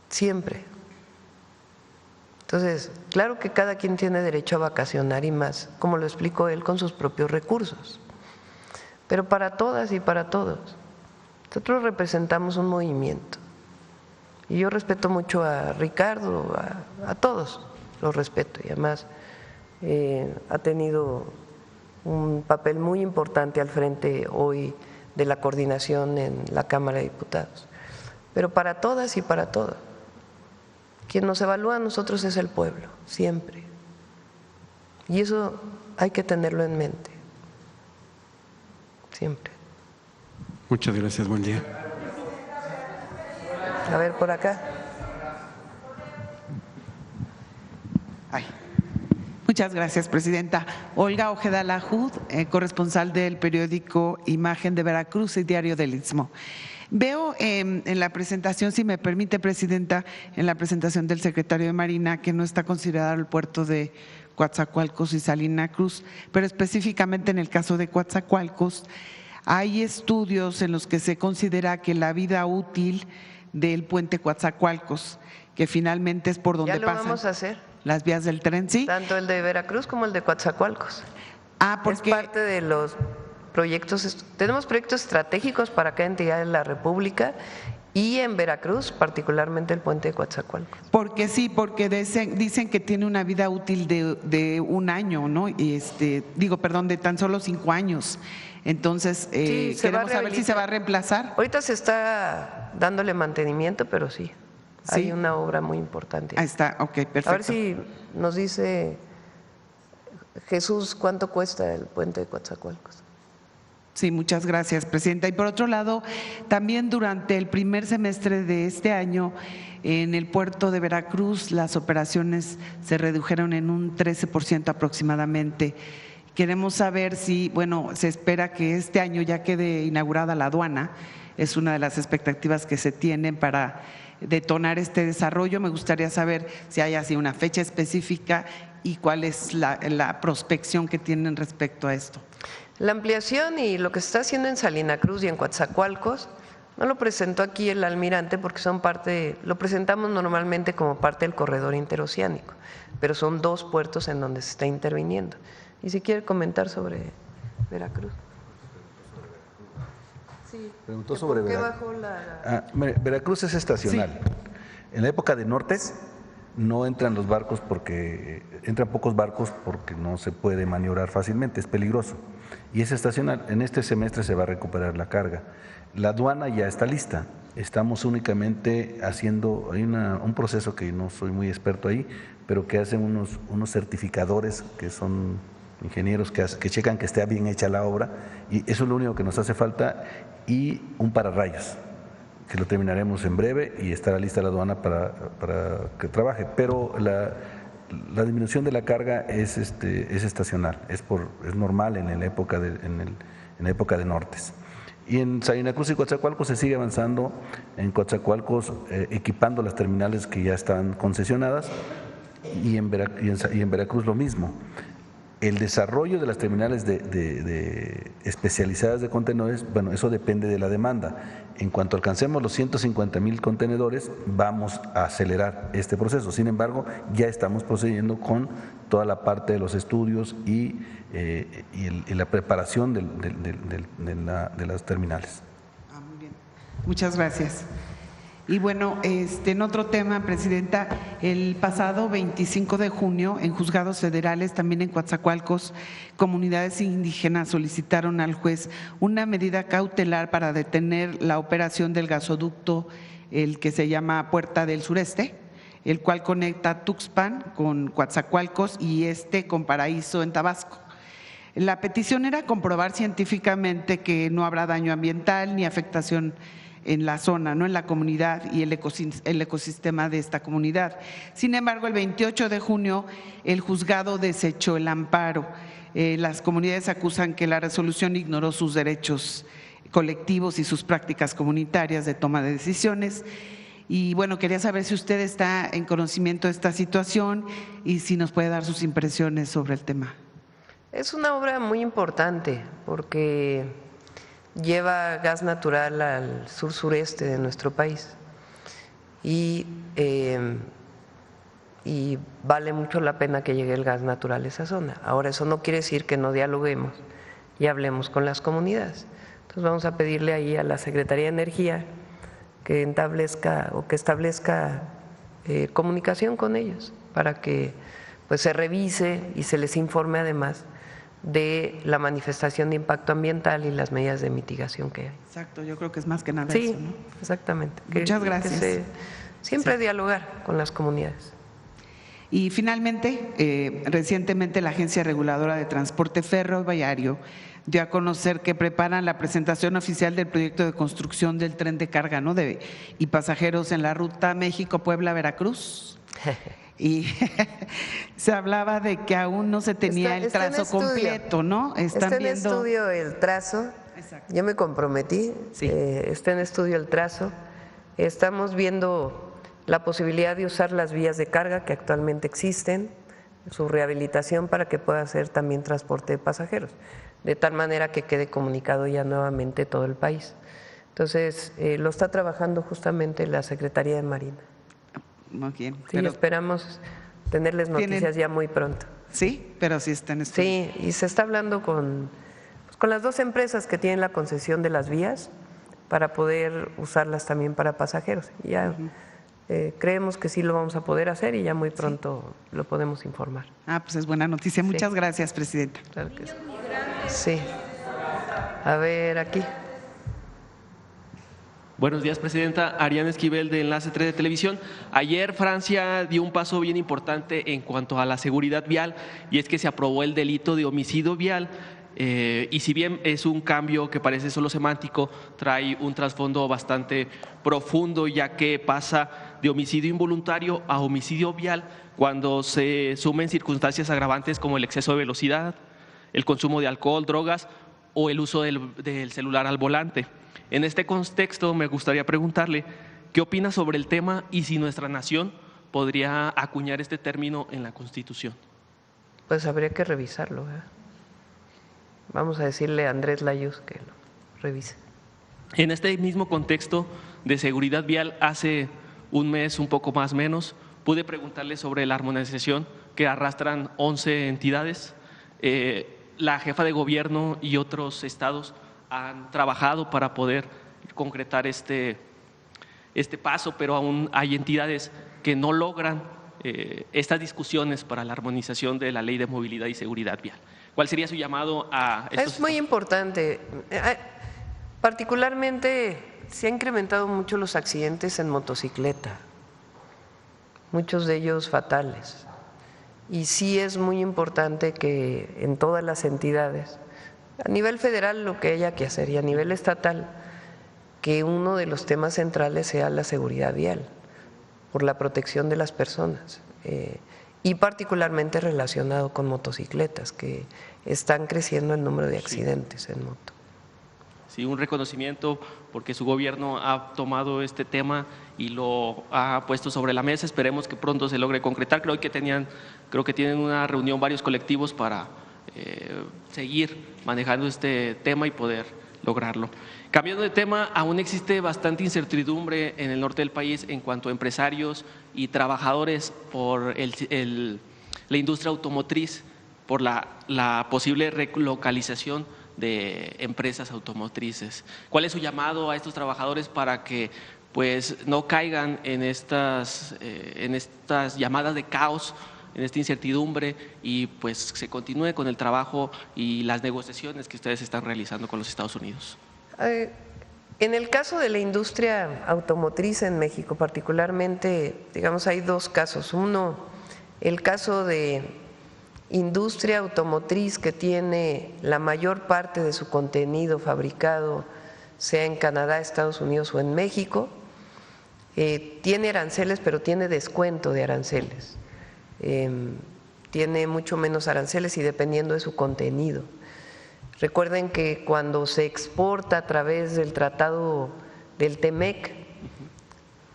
Siempre. Entonces, claro que cada quien tiene derecho a vacacionar y más, como lo explicó él, con sus propios recursos. Pero para todas y para todos, nosotros representamos un movimiento. Y yo respeto mucho a Ricardo, a todos los respeto, y además ha tenido un papel muy importante al frente hoy de la coordinación en la Cámara de Diputados. Pero para todas y para todos, quien nos evalúa a nosotros es el pueblo, siempre. Y eso hay que tenerlo en mente. siempre. Muchas gracias, buen día. A ver, por acá. Muchas gracias, presidenta. Olga Ojeda Lajud, corresponsal del periódico Imagen de Veracruz y Diario del Istmo. Veo en la presentación, si me permite, presidenta, en la presentación del secretario de Marina, que no está considerado el puerto de Coatzacoalcos y Salina Cruz, pero específicamente en el caso de Coatzacoalcos, hay estudios en los que se considera que la vida útil del puente Coatzacoalcos, que finalmente es por donde ya lo pasan vamos a hacer. Las vías del tren, ¿sí? Tanto el de Veracruz como el de Coatzacoalcos. Porque es parte de los proyectos, tenemos proyectos estratégicos para cada entidad de la República y en Veracruz, particularmente el puente de Coatzacoalcos. Porque sí, porque dicen que tiene una vida útil de un año, ¿no? Y de tan solo 5 años. Entonces, sí, queremos saber si se va a reemplazar. Ahorita se está dándole mantenimiento, pero sí. Sí. Hay una obra muy importante. Ahí está, ok, perfecto. A ver si nos dice Jesús cuánto cuesta el puente de Coatzacoalcos. Sí, muchas gracias, presidenta. Y por otro lado, también durante el primer semestre de este año, en el puerto de Veracruz, las operaciones se redujeron en un 13% aproximadamente. Queremos saber si, se espera que este año ya quede inaugurada la aduana. Es una de las expectativas que se tienen para detonar este desarrollo. Me gustaría saber si hay así una fecha específica y cuál es la prospección que tienen respecto a esto. La ampliación y lo que se está haciendo en Salina Cruz y en Coatzacoalcos no lo presentó aquí el almirante porque lo presentamos normalmente como parte del corredor interoceánico, pero son 2 puertos en donde se está interviniendo. Y si quiere comentar sobre Veracruz. Sí. Preguntó sobre Veracruz. Veracruz es estacional. Sí. En la época de Nortes no entran los barcos entran pocos barcos porque no se puede maniobrar fácilmente, es peligroso. Y es estacional. En este semestre se va a recuperar la carga. La aduana ya está lista. Estamos únicamente haciendo, hay un proceso que no soy muy experto ahí, pero que hacen unos certificadores que son ingenieros que checan que esté bien hecha la obra, y eso es lo único que nos hace falta, y un pararrayos, que lo terminaremos en breve y estará lista la aduana para que trabaje. Pero la disminución de la carga es estacional, es normal en la época de Nortes. Y en Salina Cruz y Coatzacoalcos se sigue avanzando. En Coatzacoalcos equipando las terminales que ya están concesionadas, y en Veracruz lo mismo. El desarrollo de las terminales de especializadas de contenedores, eso depende de la demanda. En cuanto alcancemos los 150,000 contenedores, vamos a acelerar este proceso. Sin embargo, ya estamos procediendo con toda la parte de los estudios y la preparación de las terminales. Muy bien. Muchas gracias. Y en otro tema, presidenta, el pasado 25 de junio, en juzgados federales, también en Coatzacoalcos, comunidades indígenas solicitaron al juez una medida cautelar para detener la operación del gasoducto, el que se llama Puerta del Sureste, el cual conecta Tuxpan con Coatzacoalcos y con Paraíso en Tabasco. La petición era comprobar científicamente que no habrá daño ambiental ni afectación en la zona, no en la comunidad y el ecosistema de esta comunidad. Sin embargo, el 28 de junio el juzgado desechó el amparo. Las comunidades acusan que la resolución ignoró sus derechos colectivos y sus prácticas comunitarias de toma de decisiones. Y quería saber si usted está en conocimiento de esta situación y si nos puede dar sus impresiones sobre el tema. Es una obra muy importante porque lleva gas natural al sur-sureste de nuestro país y vale mucho la pena que llegue el gas natural a esa zona. Ahora, eso no quiere decir que no dialoguemos y hablemos con las comunidades. Entonces vamos a pedirle ahí a la Secretaría de Energía que establezca comunicación con ellos para que se revise y se les informe además de la manifestación de impacto ambiental y las medidas de mitigación que hay. Exacto, yo creo que es más que nada sí, eso, ¿no? Exactamente. Muchas gracias. Siempre dialogar con las comunidades. Y finalmente, recientemente la Agencia Reguladora de Transporte Ferroviario dio a conocer que preparan la presentación oficial del proyecto de construcción del tren de carga, ¿no?, y pasajeros en la ruta México-Puebla-Veracruz. Y se hablaba de que aún no se tenía el trazo completo, ¿no? Está en estudio el trazo. Exacto. Yo me comprometí, sí. Está en estudio el trazo. Estamos viendo la posibilidad de usar las vías de carga que actualmente existen, su rehabilitación para que pueda hacer también transporte de pasajeros, de tal manera que quede comunicado ya nuevamente todo el país. Entonces, lo está trabajando justamente la Secretaría de Marina. Muy bien. Sí, esperamos tenerles noticias ya muy pronto. Sí, pero sí está en estudio. Sí, y se está hablando con las dos empresas que tienen la concesión de las vías para poder usarlas también para pasajeros. Ya creemos que sí lo vamos a poder hacer y ya muy pronto lo podemos informar. Pues es buena noticia. Muchas gracias, Presidenta. Claro que sí. Sí. A ver, aquí. Buenos días, Presidenta. Ariana Esquivel, de Enlace 3 de Televisión. Ayer Francia dio un paso bien importante en cuanto a la seguridad vial, y es que se aprobó el delito de homicidio vial. Y si bien es un cambio que parece solo semántico, trae un trasfondo bastante profundo, ya que pasa de homicidio involuntario a homicidio vial cuando se sumen circunstancias agravantes como el exceso de velocidad, el consumo de alcohol, drogas o el uso del celular al volante. En este contexto me gustaría preguntarle qué opina sobre el tema y si nuestra nación podría acuñar este término en la Constitución. Pues habría que revisarlo, ¿eh? Vamos a decirle a Andrés Layuz que lo revise. En este mismo contexto de seguridad vial, hace un mes, un poco más o menos, pude preguntarle sobre la armonización que arrastran 11 entidades. La jefa de gobierno y otros estados han trabajado para poder concretar este paso, pero aún hay entidades que no logran estas discusiones para la armonización de la Ley de Movilidad y Seguridad Vial. ¿Cuál sería su llamado a estos? Es muy importante. Particularmente se han incrementado mucho los accidentes en motocicleta, muchos de ellos fatales. Y sí es muy importante que en todas las entidades, a nivel federal lo que haya que hacer y a nivel estatal, que uno de los temas centrales sea la seguridad vial, por la protección de las personas, y particularmente relacionado con motocicletas, que están creciendo el número de accidentes en moto. Sí, un reconocimiento porque su gobierno ha tomado este tema y lo ha puesto sobre la mesa. Esperemos que pronto se logre concretar. Creo que tienen una reunión varios colectivos para seguir manejando este tema y poder lograrlo. Cambiando de tema, aún existe bastante incertidumbre en el norte del país en cuanto a empresarios y trabajadores por la industria automotriz, por la posible relocalización de empresas automotrices. ¿Cuál es su llamado a estos trabajadores para que pues no caigan en estas llamadas de caos, en esta incertidumbre, y pues se continúe con el trabajo y las negociaciones que ustedes están realizando con los Estados Unidos? En el caso de la industria automotriz en México particularmente, digamos, hay dos casos. Uno, el caso de industria automotriz que tiene la mayor parte de su contenido fabricado, sea en Canadá, Estados Unidos o en México, tiene aranceles, pero tiene descuento de aranceles. Tiene mucho menos aranceles y dependiendo de su contenido. Recuerden que cuando se exporta a través del tratado del TEMEC,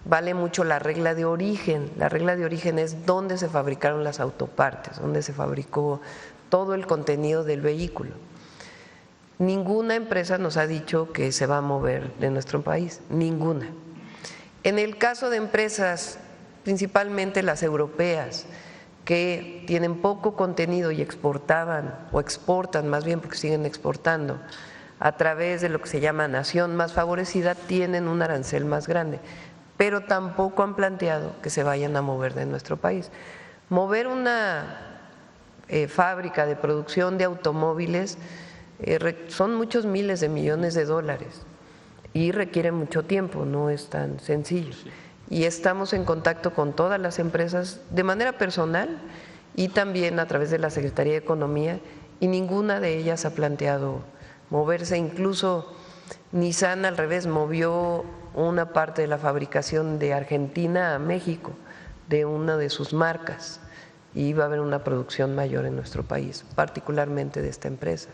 vale mucho la regla de origen. La regla de origen es dónde se fabricaron las autopartes, dónde se fabricó todo el contenido del vehículo. Ninguna empresa nos ha dicho que se va a mover de nuestro país, ninguna. En el caso de empresas, principalmente las europeas, que tienen poco contenido y exportaban, o exportan más bien porque siguen exportando, a través de lo que se llama nación más favorecida, tienen un arancel más grande, pero tampoco han planteado que se vayan a mover de nuestro país. Mover una fábrica de producción de automóviles son muchos miles de millones de dólares y requiere mucho tiempo, no es tan sencillo. y estamos en contacto con todas las empresas de manera personal y también a través de la Secretaría de Economía, y ninguna de ellas ha planteado moverse. Incluso Nissan al revés movió una parte de la fabricación de Argentina a México de una de sus marcas, y va a haber una producción mayor en nuestro país, particularmente de esta empresa.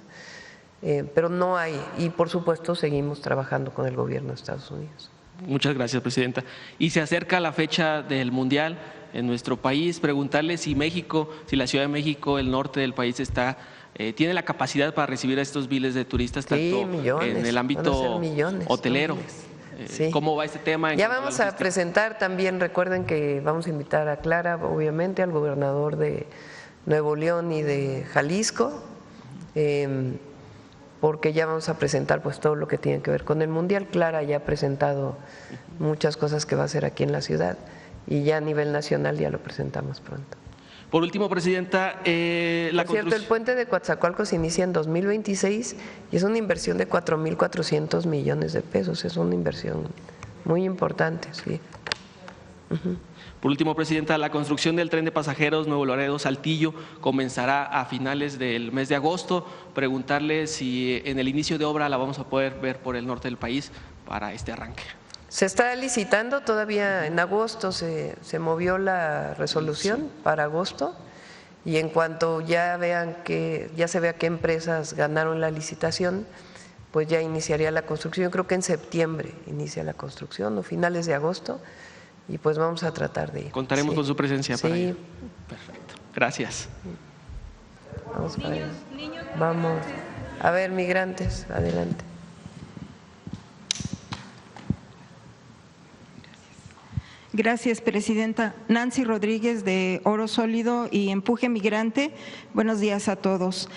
Pero no hay, y por supuesto seguimos trabajando con el gobierno de Estados Unidos. Muchas gracias, presidenta. Y se acerca la fecha del Mundial en nuestro país. Preguntarle si México, si la Ciudad de México, el norte del país tiene la capacidad para recibir a estos miles de turistas, tanto millones, en el ámbito hotelero. Sí. ¿Cómo va este tema? Ya vamos a presentar también, recuerden que vamos a invitar a Clara, obviamente, al gobernador de Nuevo León y de Jalisco, porque ya vamos a presentar pues todo lo que tiene que ver con el Mundial. Clara ya ha presentado muchas cosas que va a hacer aquí en la ciudad, y ya a nivel nacional ya lo presentamos pronto. Por último, presidenta, por cierto, el puente de Coatzacoalcos inicia en 2026 y es una inversión de 4.400 millones de pesos. Es una inversión muy importante, sí. Por último, presidenta, la construcción del tren de pasajeros Nuevo Laredo-Saltillo comenzará a finales del mes de agosto. Preguntarle si en el inicio de obra la vamos a poder ver por el norte del país para este arranque. Se está licitando todavía en agosto, se movió la resolución para agosto, y en cuanto ya se vea qué empresas ganaron la licitación, pues ya iniciaría la construcción. Yo creo que en septiembre inicia la construcción o finales de agosto, y pues vamos a tratar de ir. Contaremos con su presencia para ir. Sí. Perfecto. Gracias. Vamos para allá. Vamos. A ver, migrantes, adelante. Gracias, presidenta. Nancy Rodríguez, de Oro Sólido y Empuje Migrante. Buenos días a todos.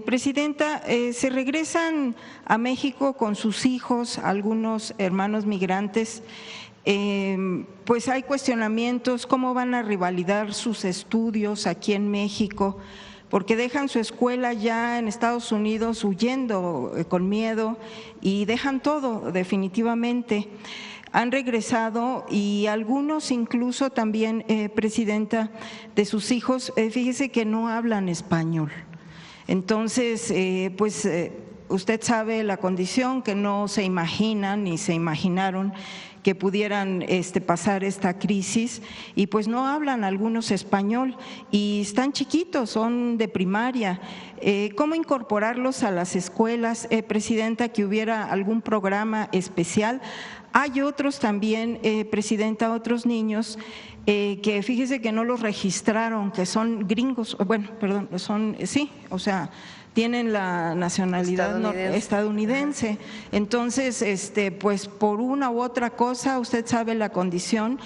Presidenta, se regresan a México con sus hijos, algunos hermanos migrantes. Pues hay cuestionamientos, ¿cómo van a revalidar sus estudios aquí en México? Porque dejan su escuela ya en Estados Unidos huyendo con miedo y dejan todo definitivamente. Han regresado, y algunos incluso también, presidenta, de sus hijos, fíjese que no hablan español. Entonces, usted sabe la condición, que no se imaginan ni se imaginaron que pudieran pasar esta crisis, y pues no hablan algunos español y están chiquitos, son de primaria. ¿Cómo incorporarlos a las escuelas, presidenta, que hubiera algún programa especial? Hay otros también, presidenta, otros niños que fíjese que no los registraron, que son gringos, tienen la nacionalidad estadounidense. Entonces, pues por una u otra cosa, usted sabe la condición,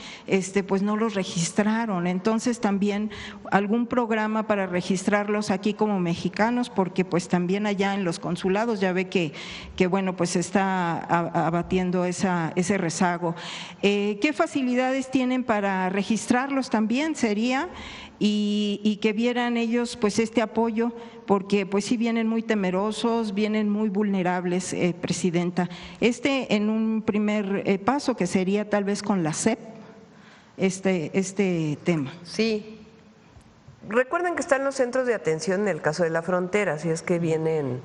pues no los registraron. Entonces también algún programa para registrarlos aquí como mexicanos, porque pues también allá en los consulados ya ve que bueno, pues está abatiendo ese rezago. ¿Qué facilidades tienen para registrarlos también? Sería y que vieran ellos pues este apoyo, porque pues sí vienen muy temerosos, vienen muy vulnerables, presidenta. En un primer paso, que sería tal vez con la SEP, este tema. Sí. Recuerden que están los centros de atención en el caso de la frontera, si es que vienen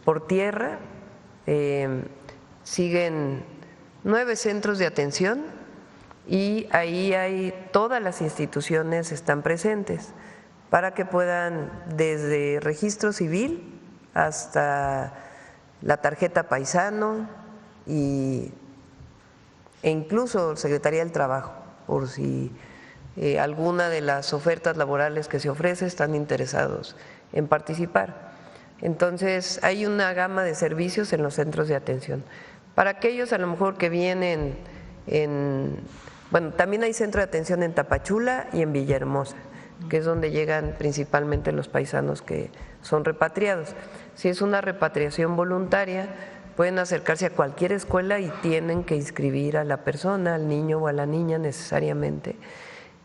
por tierra, siguen 9 centros de atención, y ahí hay todas las instituciones están presentes para que puedan, desde registro civil hasta la tarjeta paisano e incluso Secretaría del Trabajo, por si alguna de las ofertas laborales que se ofrece están interesados en participar. Entonces hay una gama de servicios en los centros de atención. Para aquellos a lo mejor que vienen también hay centro de atención en Tapachula y en Villahermosa, que es donde llegan principalmente los paisanos que son repatriados. Si es una repatriación voluntaria, pueden acercarse a cualquier escuela y tienen que inscribir a la persona, al niño o a la niña necesariamente.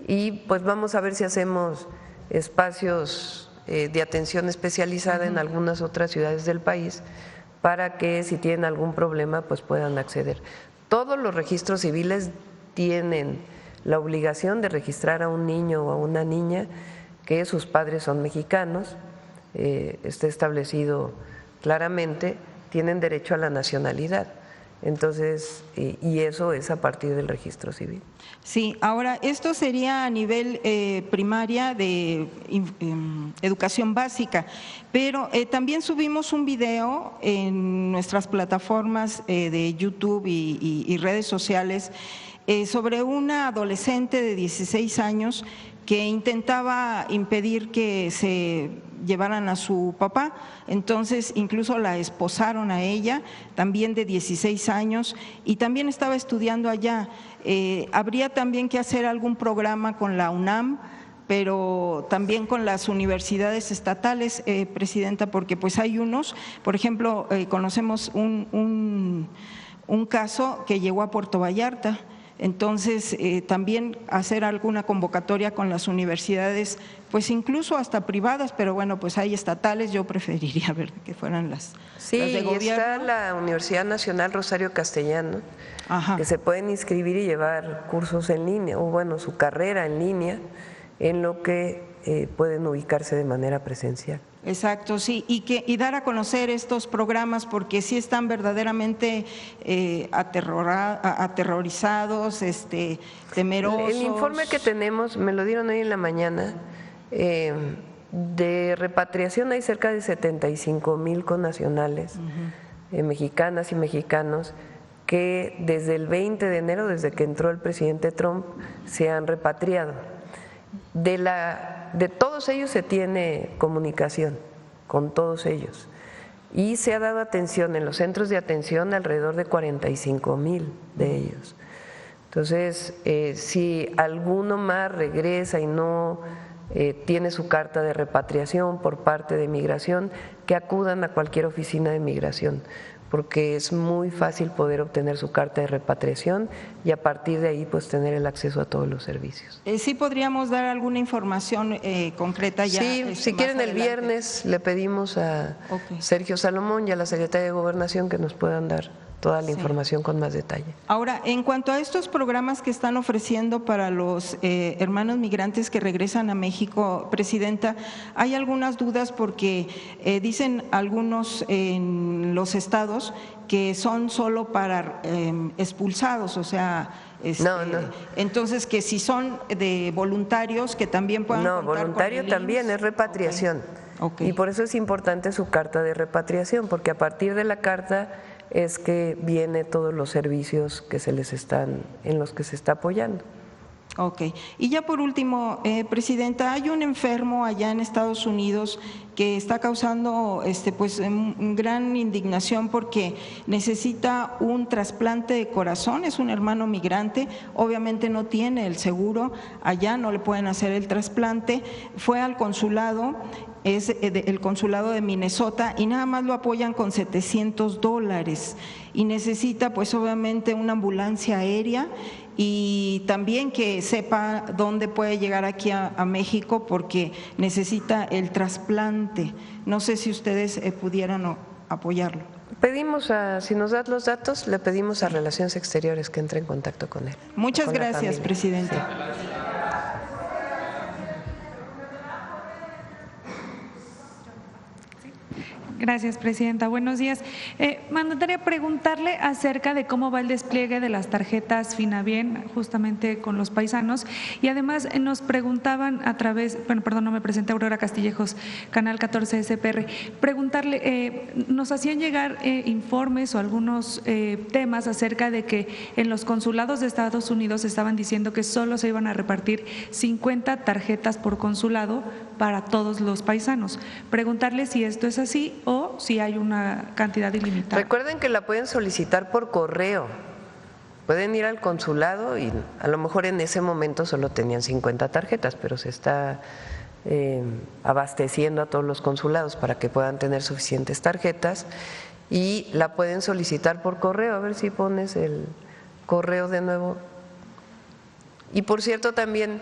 Y pues vamos a ver si hacemos espacios de atención especializada en algunas otras ciudades del país, para que si tienen algún problema pues puedan acceder. Todos los registros civiles tienen la obligación de registrar a un niño o a una niña que sus padres son mexicanos, está establecido claramente, tienen derecho a la nacionalidad. Entonces, y eso es a partir del registro civil. Sí, ahora esto sería a nivel primaria de educación básica, pero también subimos un video en nuestras plataformas de YouTube y redes sociales sobre una adolescente de 16 años que intentaba impedir que se llevaran a su papá, entonces incluso la esposaron a ella, también de 16 años, y también estaba estudiando allá. Habría también que hacer algún programa con la UNAM, pero también con las universidades estatales, Presidenta, porque pues hay unos, por ejemplo, conocemos un caso que llegó a Puerto Vallarta. Entonces, también hacer alguna convocatoria con las universidades, pues incluso hasta privadas, pero bueno, pues hay estatales, yo preferiría ver que fueran las de gobierno. Sí, está la Universidad Nacional Rosario Castellano, que se pueden inscribir y llevar cursos en línea, o bueno, su carrera en línea, en lo que pueden ubicarse de manera presencial. Exacto, sí, y dar a conocer estos programas porque sí están verdaderamente aterrorizados, temerosos. El informe que tenemos, me lo dieron hoy en la mañana, de repatriación hay cerca de 75,000 connacionales, mexicanas y mexicanos, que desde el 20 de enero, desde que entró el presidente Trump, se han repatriado. De todos ellos se tiene comunicación, con todos ellos, y se ha dado atención en los centros de atención alrededor de 45,000 de ellos. Entonces, si alguno más regresa y no tiene su carta de repatriación por parte de Migración, que acudan a cualquier oficina de Migración, porque es muy fácil poder obtener su carta de repatriación y a partir de ahí pues tener el acceso a todos los servicios. ¿Sí podríamos dar alguna información concreta ya? Sí, si quieren el viernes le pedimos a Sergio Salomón y a la Secretaría de Gobernación que nos puedan dar toda la información con más detalle. Ahora, en cuanto a estos programas que están ofreciendo para los hermanos migrantes que regresan a México, Presidenta, hay algunas dudas porque dicen algunos en los estados que son solo para expulsados, o sea… No. Entonces, que si son de voluntarios, que también puedan… No, voluntario también es repatriación. Y por eso es importante su carta de repatriación, porque a partir de la carta es que viene todos los servicios que en los que se está apoyando. Ok. Y ya por último, Presidenta, hay un enfermo allá en Estados Unidos que está causando pues gran indignación porque necesita un trasplante de corazón, es un hermano migrante, obviamente no tiene el seguro, allá no le pueden hacer el trasplante, fue al consulado, es el consulado de Minnesota y nada más lo apoyan con $700 y necesita pues obviamente una ambulancia aérea y también que sepa dónde puede llegar aquí a México porque necesita el trasplante. No sé si ustedes pudieran apoyarlo. Pedimos si nos das los datos, le pedimos a Relaciones Exteriores que entre en contacto con él. Muchas gracias, Presidente. Gracias, Presidenta. Buenos días. Mandataria, preguntarle acerca de cómo va el despliegue de las tarjetas Finabien justamente con los paisanos y además nos preguntaban a través, no me presenté, Aurora Castillejos, Canal 14 SPR, preguntarle, nos hacían llegar informes o algunos temas acerca de que en los consulados de Estados Unidos estaban diciendo que solo se iban a repartir 50 tarjetas por consulado para todos los paisanos. Preguntarle si esto es así o si hay una cantidad ilimitada. Recuerden que la pueden solicitar por correo, pueden ir al consulado y a lo mejor en ese momento solo tenían 50 tarjetas, pero se está abasteciendo a todos los consulados para que puedan tener suficientes tarjetas y la pueden solicitar por correo. A ver si pones el correo de nuevo. Y por cierto también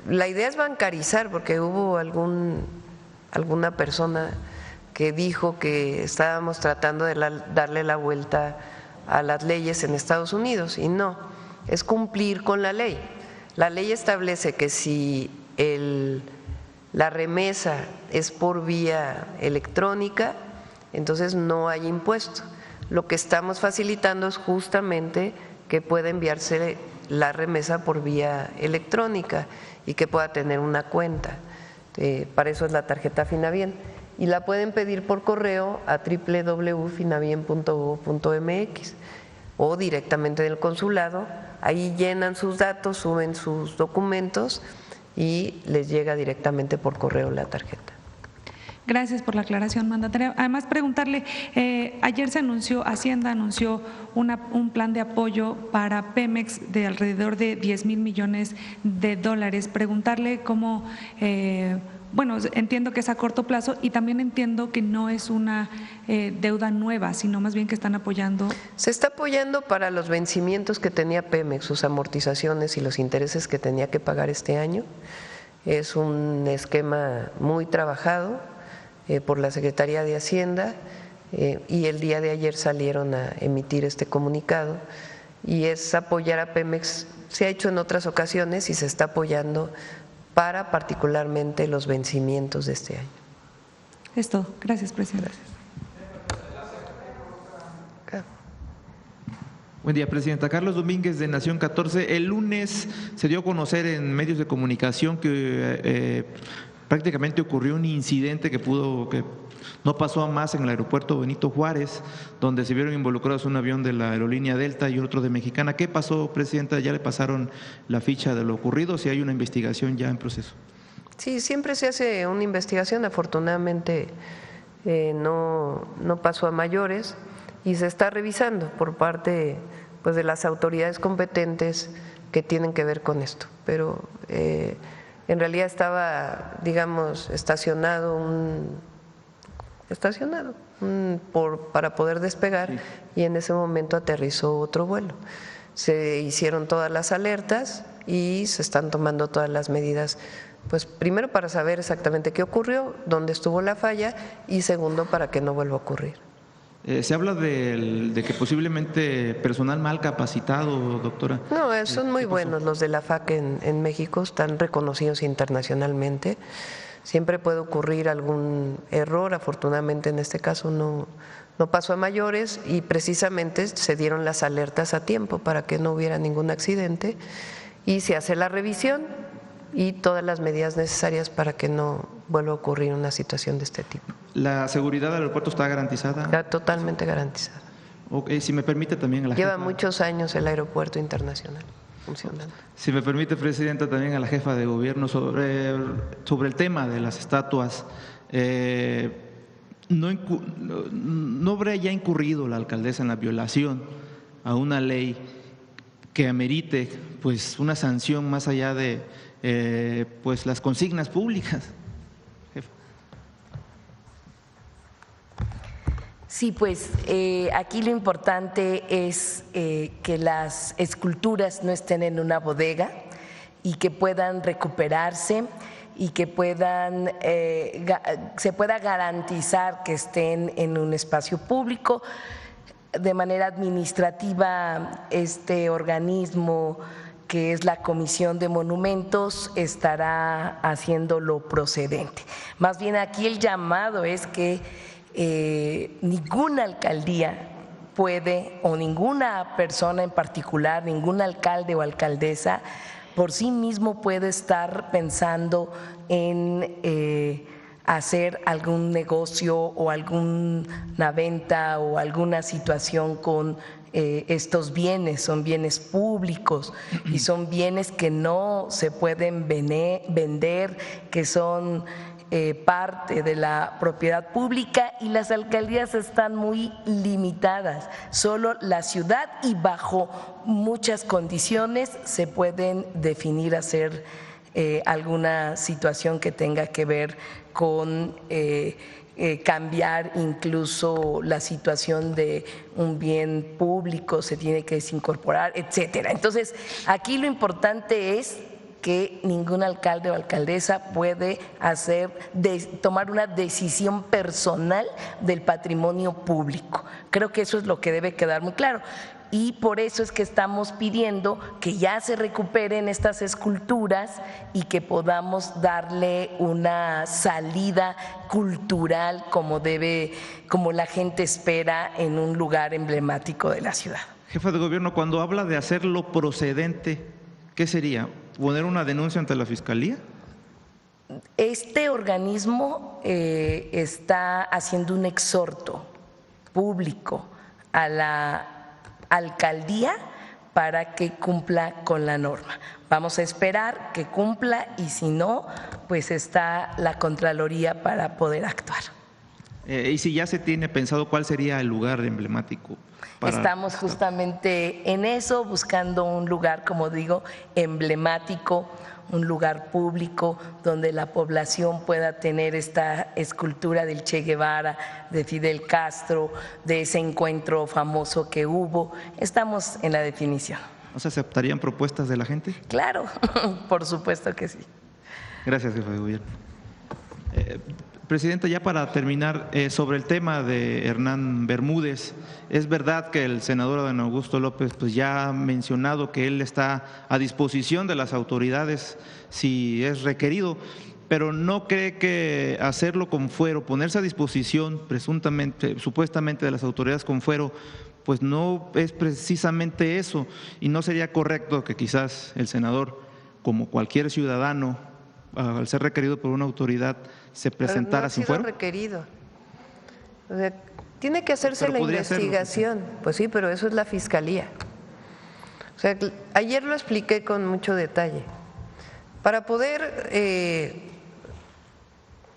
la idea es bancarizar, porque hubo alguna persona que dijo que estábamos tratando de darle la vuelta a las leyes en Estados Unidos y no, es cumplir con la ley. La ley establece que si la remesa es por vía electrónica, entonces no hay impuesto. Lo que estamos facilitando es justamente que pueda enviarse la remesa por vía electrónica y que pueda tener una cuenta. Para eso es la tarjeta Finabien. Y la pueden pedir por correo a www.finabien.gov.mx o directamente del consulado. Ahí llenan sus datos, suben sus documentos y les llega directamente por correo la tarjeta. Gracias por la aclaración, mandataria. Además, preguntarle, ayer se anunció, Hacienda anunció un plan de apoyo para Pemex de alrededor de 10,000 millones de dólares. Preguntarle cómo, bueno, entiendo que es a corto plazo y también entiendo que no es una deuda nueva, sino más bien que están apoyando. Se está apoyando para los vencimientos que tenía Pemex, sus amortizaciones y los intereses que tenía que pagar este año. Es un esquema muy trabajado por la Secretaría de Hacienda y el día de ayer salieron a emitir este comunicado y es apoyar a Pemex. Se ha hecho en otras ocasiones y se está apoyando para particularmente los vencimientos de este año. Es todo. Gracias, presidente. Buen día, presidenta. Carlos Domínguez, de Nación 14. El lunes se dio a conocer en medios de comunicación que prácticamente ocurrió un incidente que no pasó a más en el aeropuerto Benito Juárez, donde se vieron involucrados un avión de la aerolínea Delta y otro de Mexicana. ¿Qué pasó, presidenta? ¿Ya le pasaron la ficha de lo ocurrido? ¿Si hay una investigación ya en proceso? Sí, siempre se hace una investigación. Afortunadamente no pasó a mayores y se está revisando por parte pues de las autoridades competentes que tienen que ver con esto. Pero en realidad estaba, digamos, estacionado para poder despegar, sí, y en ese momento aterrizó otro vuelo. Se hicieron todas las alertas y se están tomando todas las medidas, pues primero para saber exactamente qué ocurrió, dónde estuvo la falla y segundo para que no vuelva a ocurrir. Se habla de que posiblemente personal mal capacitado, doctora. No, son muy buenos los de la FAC en México, están reconocidos internacionalmente. Siempre puede ocurrir algún error, afortunadamente en este caso no pasó a mayores y precisamente se dieron las alertas a tiempo para que no hubiera ningún accidente y se hace la revisión y todas las medidas necesarias para que no vuelva a ocurrir una situación de este tipo. ¿La seguridad del aeropuerto está garantizada? Está totalmente garantizada. Okay, si me permite también a la Lleva muchos años el aeropuerto internacional funcionando. Si me permite, presidenta, también a la jefa de gobierno sobre el tema de las estatuas. ¿No habrá ya incurrido la alcaldesa en la violación a una ley que amerite pues una sanción más allá de pues las consignas públicas? Sí, pues aquí lo importante es que las esculturas no estén en una bodega y que puedan recuperarse y que se pueda garantizar que estén en un espacio público. De manera administrativa, este organismo que es la Comisión de Monumentos estará haciendo lo procedente. Más bien aquí el llamado es que ninguna alcaldía puede, o ninguna persona en particular, ningún alcalde o alcaldesa por sí mismo puede estar pensando en hacer algún negocio o alguna venta o alguna situación con estos bienes. Son bienes públicos y son bienes que no se pueden vender, que son parte de la propiedad pública y las alcaldías están muy limitadas. Solo la ciudad y bajo muchas condiciones se pueden definir hacer alguna situación que tenga que ver con cambiar incluso la situación de un bien público, se tiene que desincorporar, etcétera. Entonces, aquí lo importante es que ningún alcalde o alcaldesa puede tomar una decisión personal del patrimonio público. Creo que eso es lo que debe quedar muy claro. y por eso es que estamos pidiendo que ya se recuperen estas esculturas y que podamos darle una salida cultural como la gente espera en un lugar emblemático de la ciudad. Jefa de Gobierno, cuando habla de hacerlo procedente, ¿qué sería? ¿Poner una denuncia ante la Fiscalía? Este organismo está haciendo un exhorto público a la alcaldía para que cumpla con la norma. Vamos a esperar que cumpla y si no, pues está la Contraloría para poder actuar. Y si ya se tiene pensado cuál sería el lugar emblemático. Estamos justamente en eso, buscando un lugar, como digo, emblemático, un lugar público donde la población pueda tener esta escultura del Che Guevara, de Fidel Castro, de ese encuentro famoso que hubo. Estamos en la definición. ¿No se aceptarían propuestas de la gente? Claro, por supuesto que sí. Gracias, jefa de Gobierno. Presidenta, ya para terminar, sobre el tema de Hernán Bermúdez, es verdad que el senador Adán Augusto López pues ya ha mencionado que él está a disposición de las autoridades si es requerido, pero ¿no cree que hacerlo con fuero, ponerse a disposición presuntamente, supuestamente de las autoridades con fuero, pues no es precisamente eso y no sería correcto que quizás el senador, como cualquier ciudadano, al ser requerido por una autoridad, se presentara sin fuero? No ha sido requerido. O sea, tiene que hacerse la investigación. Pues sí, pero eso es la Fiscalía. O sea, ayer lo expliqué con mucho detalle. Para poder,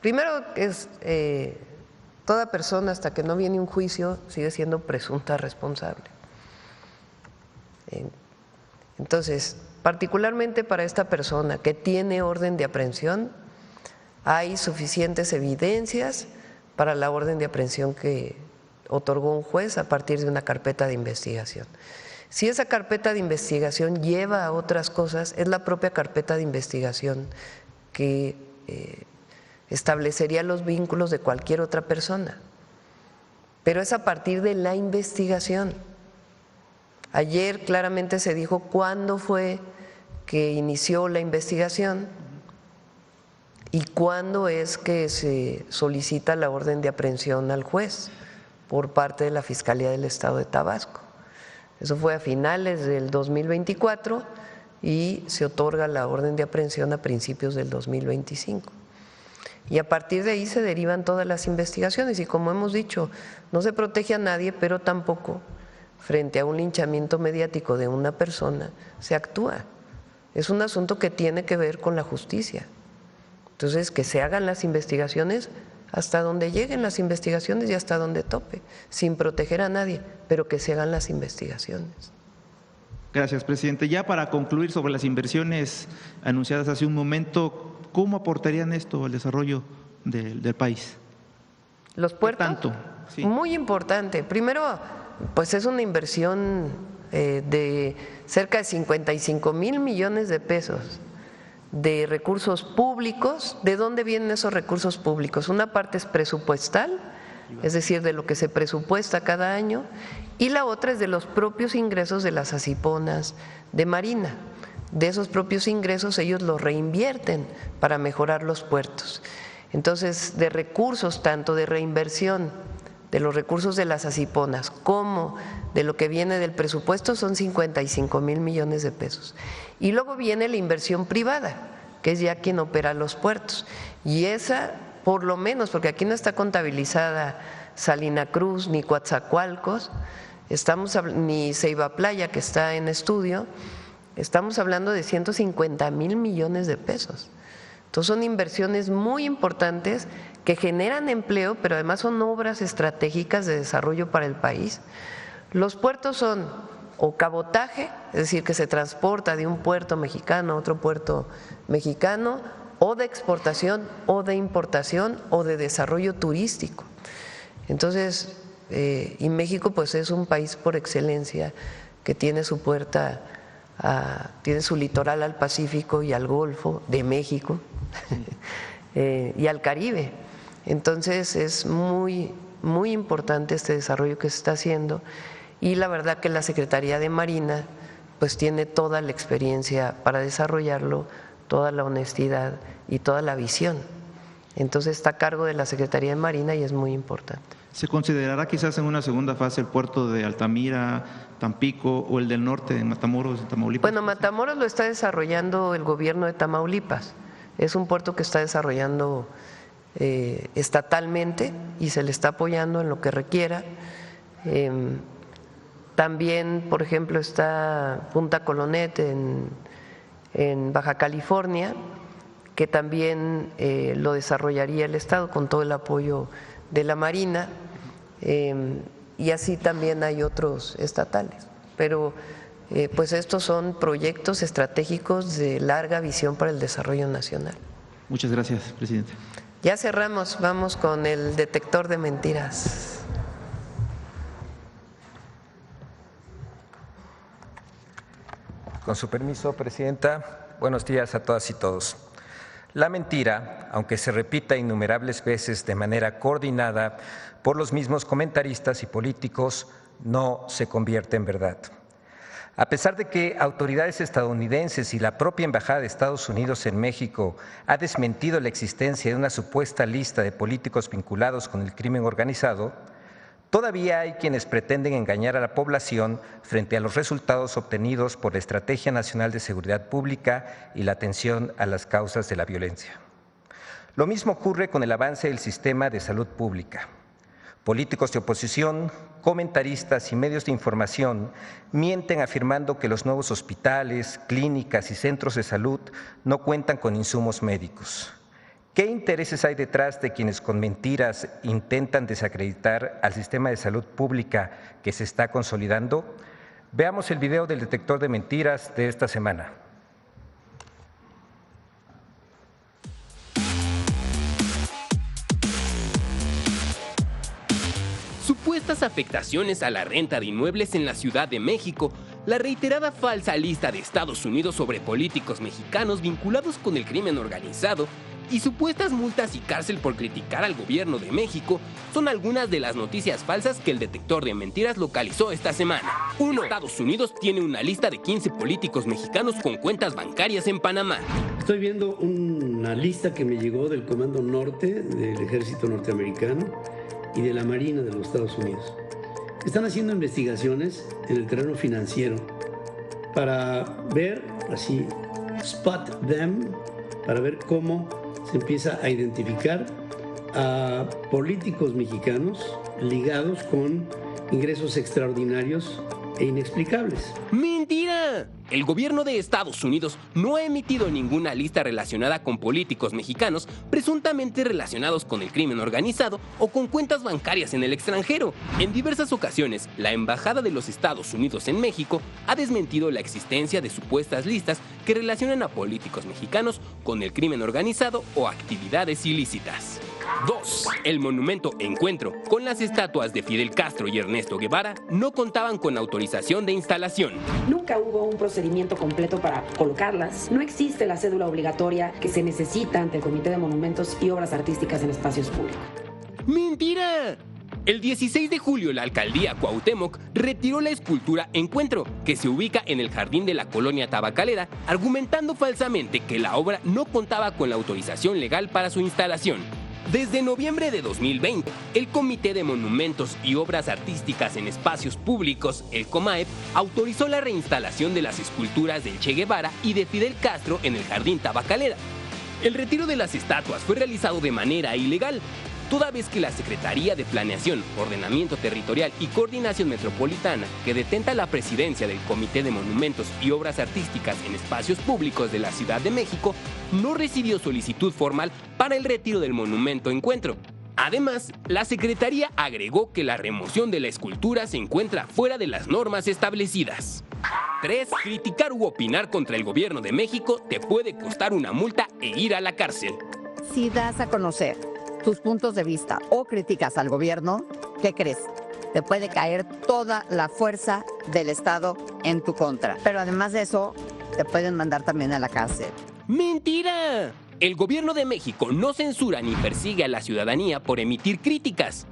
primero es toda persona hasta que no viene un juicio sigue siendo presunta responsable. Entonces, particularmente para esta persona que tiene orden de aprehensión, hay suficientes evidencias para la orden de aprehensión que otorgó un juez a partir de una carpeta de investigación. Si esa carpeta de investigación lleva a otras cosas, es la propia carpeta de investigación que establecería los vínculos de cualquier otra persona, pero es a partir de la investigación. Ayer claramente se dijo cuándo fue que inició la investigación y cuándo es que se solicita la orden de aprehensión al juez por parte de la Fiscalía del Estado de Tabasco. Eso fue a finales del 2024 y se otorga la orden de aprehensión a principios del 2025. Y a partir de ahí se derivan todas las investigaciones y, como hemos dicho, no se protege a nadie, pero tampoco frente a un linchamiento mediático de una persona se actúa. Es un asunto que tiene que ver con la justicia. Entonces, que se hagan las investigaciones hasta donde lleguen las investigaciones y hasta donde tope, sin proteger a nadie, pero que se hagan las investigaciones. Gracias, presidente. Ya para concluir sobre las inversiones anunciadas hace un momento, ¿cómo aportarían esto al desarrollo del país? ¿Los puertos? ¿Tanto? Sí. Muy importante. Primero, pues es una inversión de cerca de 55,000 millones de pesos de recursos públicos. ¿De dónde vienen esos recursos públicos? Una parte es presupuestal, es decir, de lo que se presupuesta cada año, y la otra es de los propios ingresos de las asiponas de Marina. De esos propios ingresos ellos los reinvierten para mejorar los puertos. Entonces, de recursos tanto de reinversión de los recursos de las asiponas como de lo que viene del presupuesto son 55,000 millones de pesos. Y luego viene la inversión privada, que es ya quien opera los puertos. Y esa, por lo menos, porque aquí no está contabilizada Salina Cruz ni Coatzacoalcos, ni Ceiba Playa, que está en estudio, estamos hablando de 150,000 millones de pesos. Entonces son inversiones muy importantes que generan empleo, pero además son obras estratégicas de desarrollo para el país. Los puertos son o cabotaje, es decir, que se transporta de un puerto mexicano a otro puerto mexicano, o de exportación, o de importación, o de desarrollo turístico. Entonces, y México pues es un país por excelencia que tiene su puerta, tiene su litoral al Pacífico y al Golfo de México y al Caribe. Entonces es muy, muy importante este desarrollo que se está haciendo y la verdad que la Secretaría de Marina pues tiene toda la experiencia para desarrollarlo, toda la honestidad y toda la visión. Entonces está a cargo de la Secretaría de Marina y es muy importante. ¿Se considerará quizás en una segunda fase el puerto de Altamira, Tampico o el del norte, de Matamoros, Tamaulipas? Bueno, Matamoros lo está desarrollando el gobierno de Tamaulipas. Es un puerto que está desarrollando estatalmente y se le está apoyando en lo que requiera. También, por ejemplo, está Punta Colonet en Baja California, que también lo desarrollaría el Estado con todo el apoyo de la Marina, y así también hay otros estatales. Pero pues estos son proyectos estratégicos de larga visión para el desarrollo nacional. Muchas gracias, presidente. Ya cerramos, vamos con el detector de mentiras. Con su permiso, presidenta, buenos días a todas y todos. La mentira, aunque se repita innumerables veces de manera coordinada por los mismos comentaristas y políticos, no se convierte en verdad. A pesar de que autoridades estadounidenses y la propia Embajada de Estados Unidos en México ha desmentido la existencia de una supuesta lista de políticos vinculados con el crimen organizado, todavía hay quienes pretenden engañar a la población frente a los resultados obtenidos por la Estrategia Nacional de Seguridad Pública y la atención a las causas de la violencia. Lo mismo ocurre con el avance del sistema de salud pública. Políticos de oposición, comentaristas y medios de información mienten afirmando que los nuevos hospitales, clínicas y centros de salud no cuentan con insumos médicos. ¿Qué intereses hay detrás de quienes con mentiras intentan desacreditar al sistema de salud pública que se está consolidando? Veamos el video del detector de mentiras de esta semana. Supuestas afectaciones a la renta de inmuebles en la Ciudad de México, la reiterada falsa lista de Estados Unidos sobre políticos mexicanos vinculados con el crimen organizado y supuestas multas y cárcel por criticar al gobierno de México son algunas de las noticias falsas que el detector de mentiras localizó esta semana. 1. Estados Unidos tiene una lista de 15 políticos mexicanos con cuentas bancarias en Panamá. Estoy viendo una lista que me llegó del Comando Norte del Ejército Norteamericano y de la Marina de los Estados Unidos. Están haciendo investigaciones en el terreno financiero para ver, así, spot them, para ver cómo se empieza a identificar a políticos mexicanos ligados con ingresos extraordinarios e inexplicables. ¡Mentira! El gobierno de Estados Unidos no ha emitido ninguna lista relacionada con políticos mexicanos presuntamente relacionados con el crimen organizado o con cuentas bancarias en el extranjero. En diversas ocasiones, la Embajada de los Estados Unidos en México ha desmentido la existencia de supuestas listas que relacionan a políticos mexicanos con el crimen organizado o actividades ilícitas. 2. El monumento Encuentro, con las estatuas de Fidel Castro y Ernesto Guevara, no contaban con autorización de instalación. Nunca hubo un procedimiento completo para colocarlas. No existe la cédula obligatoria que se necesita ante el Comité de Monumentos y Obras Artísticas en Espacios Públicos. ¡Mentira! El 16 de julio, la alcaldía Cuauhtémoc retiró la escultura Encuentro, que se ubica en el jardín de la colonia Tabacalera, argumentando falsamente que la obra no contaba con la autorización legal para su instalación. Desde noviembre de 2020, el Comité de Monumentos y Obras Artísticas en Espacios Públicos, el COMAEP, autorizó la reinstalación de las esculturas del Che Guevara y de Fidel Castro en el Jardín Tabacalera. El retiro de las estatuas fue realizado de manera ilegal, toda vez que la Secretaría de Planeación, Ordenamiento Territorial y Coordinación Metropolitana, que detenta la presidencia del Comité de Monumentos y Obras Artísticas en Espacios Públicos de la Ciudad de México, no recibió solicitud formal para el retiro del monumento Encuentro. Además, la Secretaría agregó que la remoción de la escultura se encuentra fuera de las normas establecidas. 3. Criticar u opinar contra el gobierno de México te puede costar una multa e ir a la cárcel. Si das a conocer tus puntos de vista o críticas al gobierno, ¿qué crees? Te puede caer toda la fuerza del Estado en tu contra. Pero además de eso, te pueden mandar también a la cárcel. ¡Mentira! El gobierno de México no censura ni persigue a la ciudadanía por emitir críticas.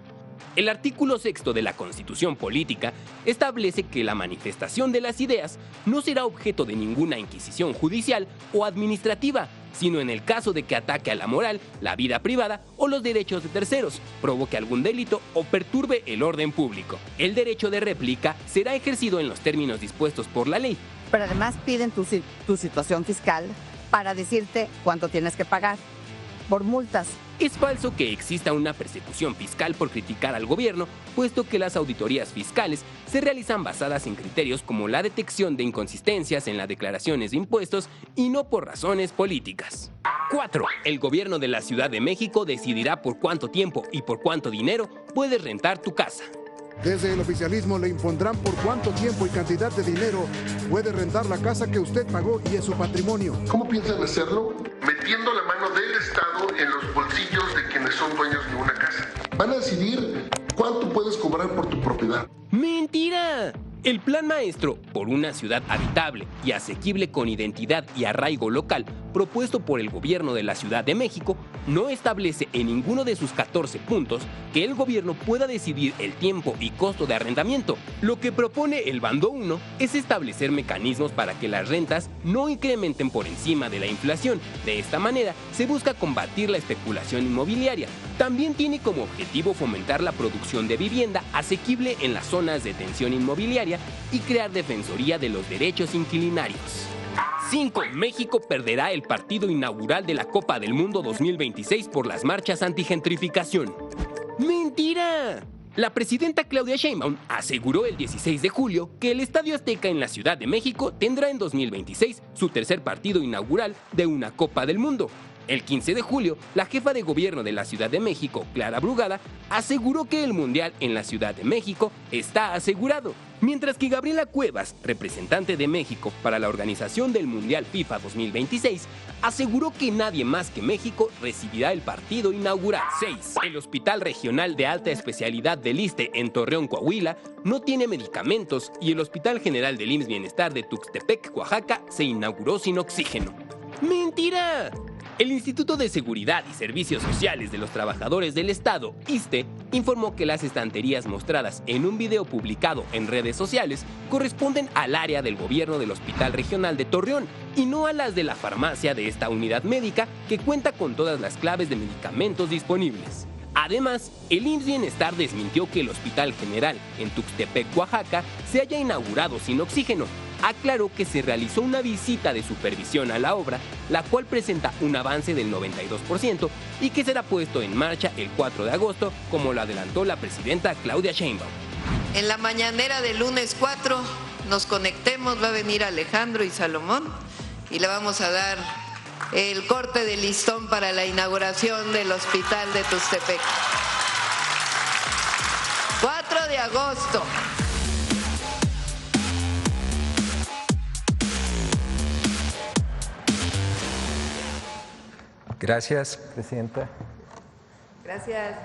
El artículo 6 de la Constitución Política establece que la manifestación de las ideas no será objeto de ninguna inquisición judicial o administrativa, sino en el caso de que ataque a la moral, la vida privada o los derechos de terceros, provoque algún delito o perturbe el orden público. El derecho de réplica será ejercido en los términos dispuestos por la ley. Pero además piden tu situación fiscal para decirte cuánto tienes que pagar por multas. Es falso que exista una persecución fiscal por criticar al gobierno, puesto que las auditorías fiscales se realizan basadas en criterios como la detección de inconsistencias en las declaraciones de impuestos y no por razones políticas. 4. El gobierno de la Ciudad de México decidirá por cuánto tiempo y por cuánto dinero puedes rentar tu casa. Desde el oficialismo le impondrán por cuánto tiempo y cantidad de dinero puede rentar la casa que usted pagó y es su patrimonio. ¿Cómo piensan hacerlo? Metiendo la mano del Estado en los bolsillos de quienes son dueños de una casa. Van a decidir cuánto puedes cobrar por tu propiedad. ¡Mentira! El Plan Maestro por una ciudad habitable y asequible con identidad y arraigo local, propuesto por el gobierno de la Ciudad de México, no establece en ninguno de sus 14 puntos que el gobierno pueda decidir el tiempo y costo de arrendamiento. Lo que propone el bando 1 es establecer mecanismos para que las rentas no incrementen por encima de la inflación. De esta manera, se busca combatir la especulación inmobiliaria. También tiene como objetivo fomentar la producción de vivienda asequible en las zonas de tensión inmobiliaria y crear defensoría de los derechos inquilinarios. 5. México perderá el partido inaugural de la Copa del Mundo 2026 por las marchas antigentrificación. ¡Mentira! La presidenta Claudia Sheinbaum aseguró el 16 de julio que el Estadio Azteca en la Ciudad de México tendrá en 2026 su tercer partido inaugural de una Copa del Mundo. El 15 de julio, la jefa de gobierno de la Ciudad de México, Clara Brugada, aseguró que el Mundial en la Ciudad de México está asegurado, mientras que Gabriela Cuevas, representante de México para la organización del Mundial FIFA 2026, aseguró que nadie más que México recibirá el partido inaugural. 6. El Hospital Regional de Alta Especialidad del ISSSTE en Torreón, Coahuila, no tiene medicamentos y el Hospital General del IMSS Bienestar de Tuxtepec, Oaxaca, se inauguró sin oxígeno. ¡Mentira! El Instituto de Seguridad y Servicios Sociales de los Trabajadores del Estado, ISSSTE, informó que las estanterías mostradas en un video publicado en redes sociales corresponden al área del gobierno del Hospital Regional de Torreón y no a las de la farmacia de esta unidad médica que cuenta con todas las claves de medicamentos disponibles. Además, el IMSS Bienestar desmintió que el Hospital General en Tuxtepec, Oaxaca, se haya inaugurado sin oxígeno. Aclaró que se realizó una visita de supervisión a la obra, la cual presenta un avance del 92% y que será puesto en marcha el 4 de agosto, como lo adelantó la presidenta Claudia Sheinbaum. En la mañanera del lunes 4 nos conectemos, va a venir Alejandro y Salomón y le vamos a dar el corte de listón para la inauguración del hospital de Tuxtepec. 4 de agosto. Gracias, presidenta. Gracias.